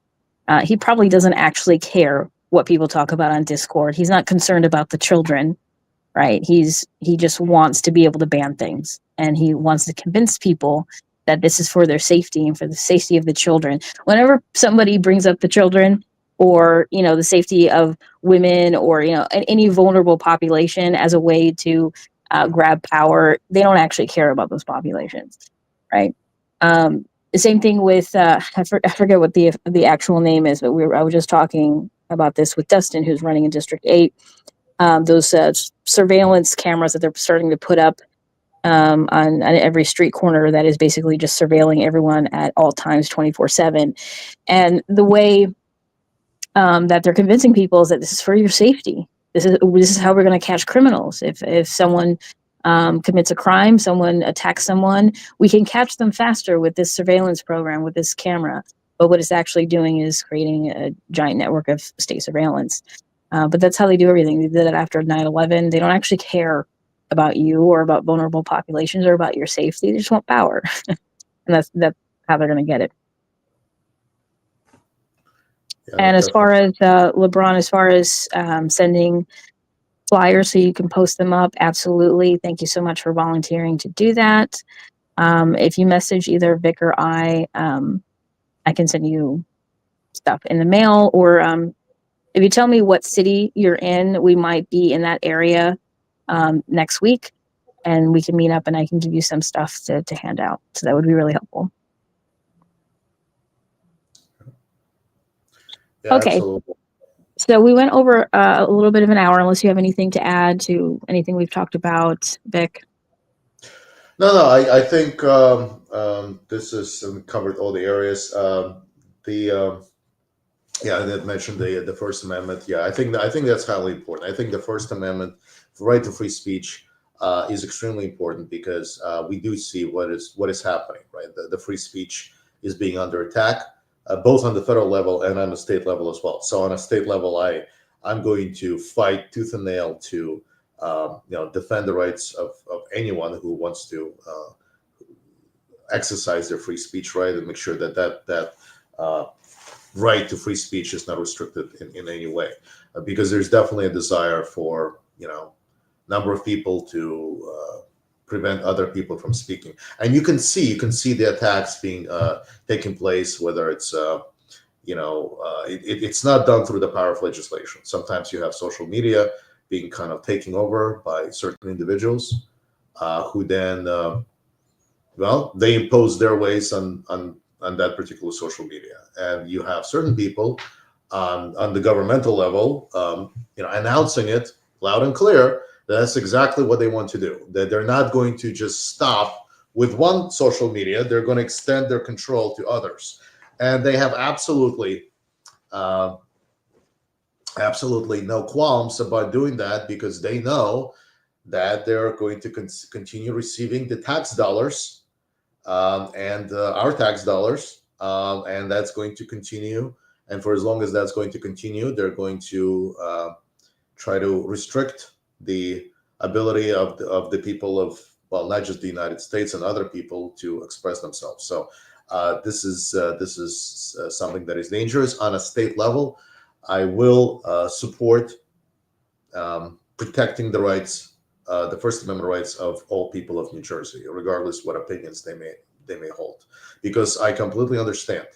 He probably doesn't actually care what people talk about on Discord. He's not concerned about the children, right? He just wants to be able to ban things, and he wants to convince people that this is for their safety and for the safety of the children. Whenever somebody brings up the children, or the safety of women, or any vulnerable population as a way to grab power, they don't actually care about those populations, right? The same thing with I forget what the actual name is, but I was just talking about this with Dustin, who's running in District 8. Those surveillance cameras that they're starting to put up on every street corner, that is basically just surveilling everyone at all times, 24/7. And the way that they're convincing people is that this is for your safety. This is how we're going to catch criminals. If someone commits a crime, someone attacks someone, we can catch them faster with this surveillance program, with this camera. But what it's actually doing is creating a giant network of state surveillance. But that's how they do everything. They did it after 9/11. They don't actually care about you or about vulnerable populations or about your safety. They just want power. And that's how they're going to get it. Yeah, and as far as LeBron, as far as sending flyers so you can post them up, absolutely. Thank you so much for volunteering to do that. If you message either Vic or I can send you stuff in the mail, or if you tell me what city you're in, we might be in that area next week, and we can meet up and I can give you some stuff to hand out. So that would be really helpful. Yeah, okay. Absolutely. So we went over a little bit of an hour, unless you have anything to add to anything we've talked about, Vic. No, I think this is covered all the areas. Yeah, I did mention the First Amendment. Yeah, I think that's highly important. I think the First Amendment, the right to free speech, is extremely important, because we do see what is happening. Right, the free speech is being under attack, both on the federal level and on the state level as well. So on a state level, I'm going to fight tooth and nail to defend the rights of anyone who wants to exercise their free speech right, and make sure that right to free speech is not restricted in any way, because there's definitely a desire for number of people to prevent other people from speaking. And you can see the attacks being taking place, whether it's it's not done through the power of legislation. Sometimes you have social media being kind of taken over by certain individuals who then they impose their ways on that particular social media. And you have certain people on the governmental level announcing it loud and clear. That's exactly what they want to do. That they're not going to just stop with one social media. They're going to extend their control to others, and they have absolutely no qualms about doing that, because they know that they're going to continue receiving the tax dollars and our tax dollars, and that's going to continue. And for as long as that's going to continue, they're going to try to restrict the ability of the people of, well, not just the United States and other people, to express themselves. So this is something that is dangerous on a state level. I will support protecting the rights, the First Amendment rights of all people of New Jersey, regardless what opinions they may hold, because I completely understand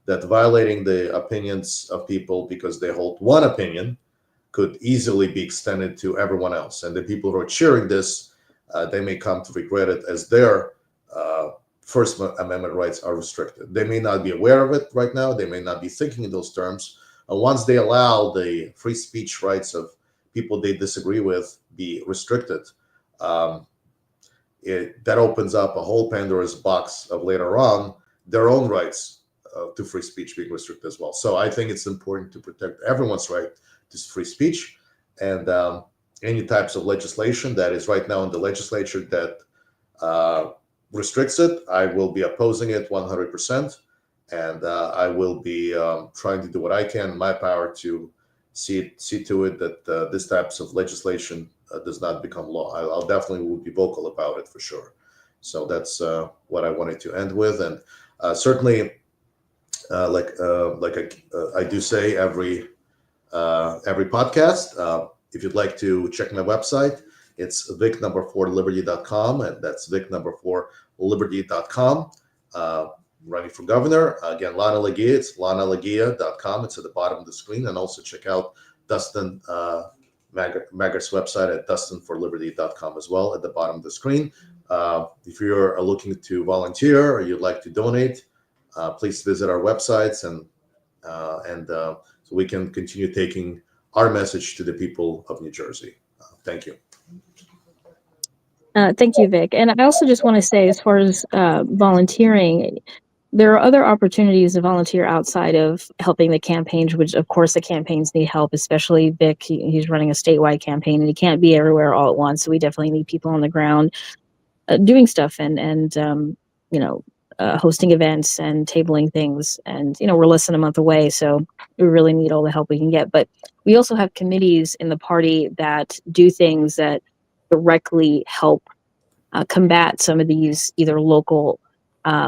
that violating the opinions of people because they hold one opinion could easily be extended to everyone else. And the people who are cheering this, they may come to regret it, as their First Amendment rights are restricted. They may not be aware of it right now. They may not be thinking in those terms. Once they allow the free speech rights of people they disagree with be restricted, that opens up a whole Pandora's box of later on their own rights to free speech being restricted as well. So I think it's important to protect everyone's right to free speech, and any types of legislation that is right now in the legislature that restricts it, I will be opposing it 100%. and I will be trying to do what I can in my power to see to it that this types of legislation does not become law. I'll definitely will be vocal about it for sure. So that's what I wanted to end with, and certainly, I do say every podcast. If you'd like to check my website, it's vic4liberty.com, and that's vic4liberty.com. Running for governor. Again, Lana Leguía, it's lanaleguia.com. It's at the bottom of the screen. And also check out Dustin Maggard's website at dustinforliberty.com as well at the bottom of the screen. If you're looking to volunteer or you'd like to donate, please visit our websites and so we can continue taking our message to the people of New Jersey. Thank you. Thank you, Vic. And I also just want to say, as far as volunteering, there are other opportunities to volunteer outside of helping the campaigns, which of course the campaigns need help, especially Vic. He's running a statewide campaign and he can't be everywhere all at once. So we definitely need people on the ground doing stuff and hosting events and tabling things. And, we're less than a month away, so we really need all the help we can get. But we also have committees in the party that do things that directly help combat some of these either local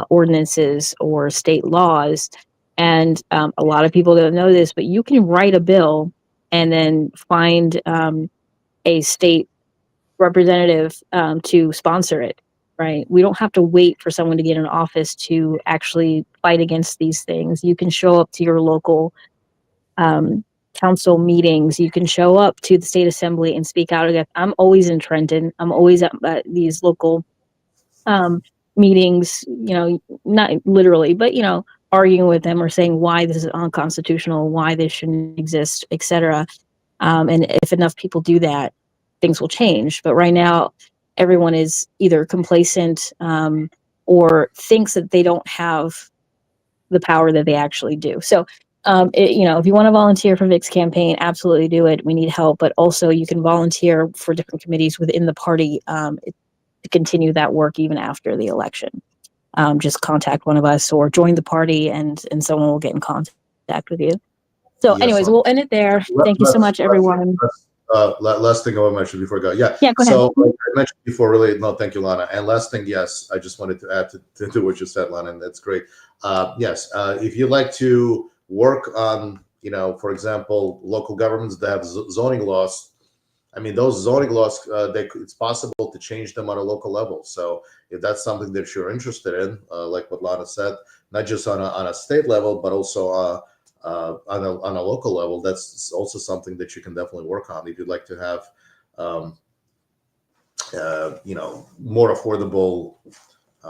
ordinances or state laws. And a lot of people don't know this, but you can write a bill and then find a state representative to sponsor it, right? We don't have to wait for someone to get in office to actually fight against these things. You can show up to your local council meetings. You can show up to the state assembly and speak out against. I'm always in Trenton. I'm always at these local meetings, not literally, but, arguing with them or saying why this is unconstitutional, why this shouldn't exist, etc. And if enough people do that, things will change. But right now, everyone is either complacent or thinks that they don't have the power that they actually do. So, if you want to volunteer for Vic's campaign, absolutely do it. We need help, but also you can volunteer for different committees within the party to continue that work even after the election. Just contact one of us or join the party, and someone will get in contact with you. So, anyways, we'll end it there. Thank you so much, everyone. Last thing I want to mention before I go. Yeah, go ahead. So like I mentioned before, really, no, thank you, Lana. And last thing, yes, I just wanted to add to what you said, Lana, and that's great. Yes, if you'd like to work on, for example, local governments that have zoning laws, I mean, those zoning laws, it's possible to change them on a local level. So if that's something that you're interested in, like what Lana said, not just on a state level, but also on a local level, that's also something that you can definitely work on if you'd like to have, more affordable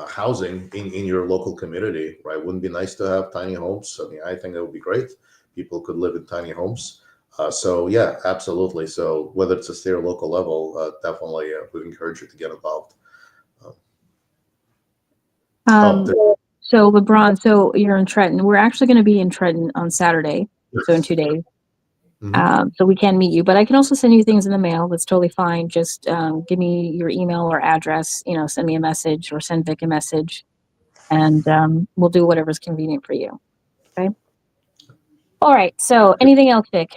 housing in your local community, right? Wouldn't it be nice to have tiny homes? I mean, I think that would be great. People could live in tiny homes. So yeah, absolutely. So whether it's a state or local level, definitely would encourage you to get involved. So LeBron, so you're in Trenton. We're actually going to be in Trenton on Saturday, so in 2 days. Mm-hmm. So we can meet you, but I can also send you things in the mail. That's totally fine. Just give me your email or address, send me a message or send Vic a message, and we'll do whatever's convenient for you. Okay. All right. So anything else, Vic?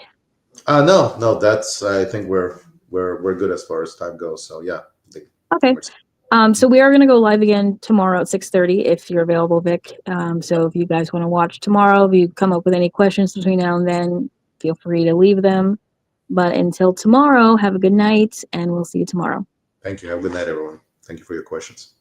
No, that's, I think we're good as far as time goes. So yeah. Okay. So we are going to go live again tomorrow at 6:30 if you're available, Vic. So if you guys want to watch tomorrow, if you come up with any questions between now and then, feel free to leave them. But until tomorrow, have a good night, and we'll see you tomorrow. Thank you. Have a good night, everyone. Thank you for your questions.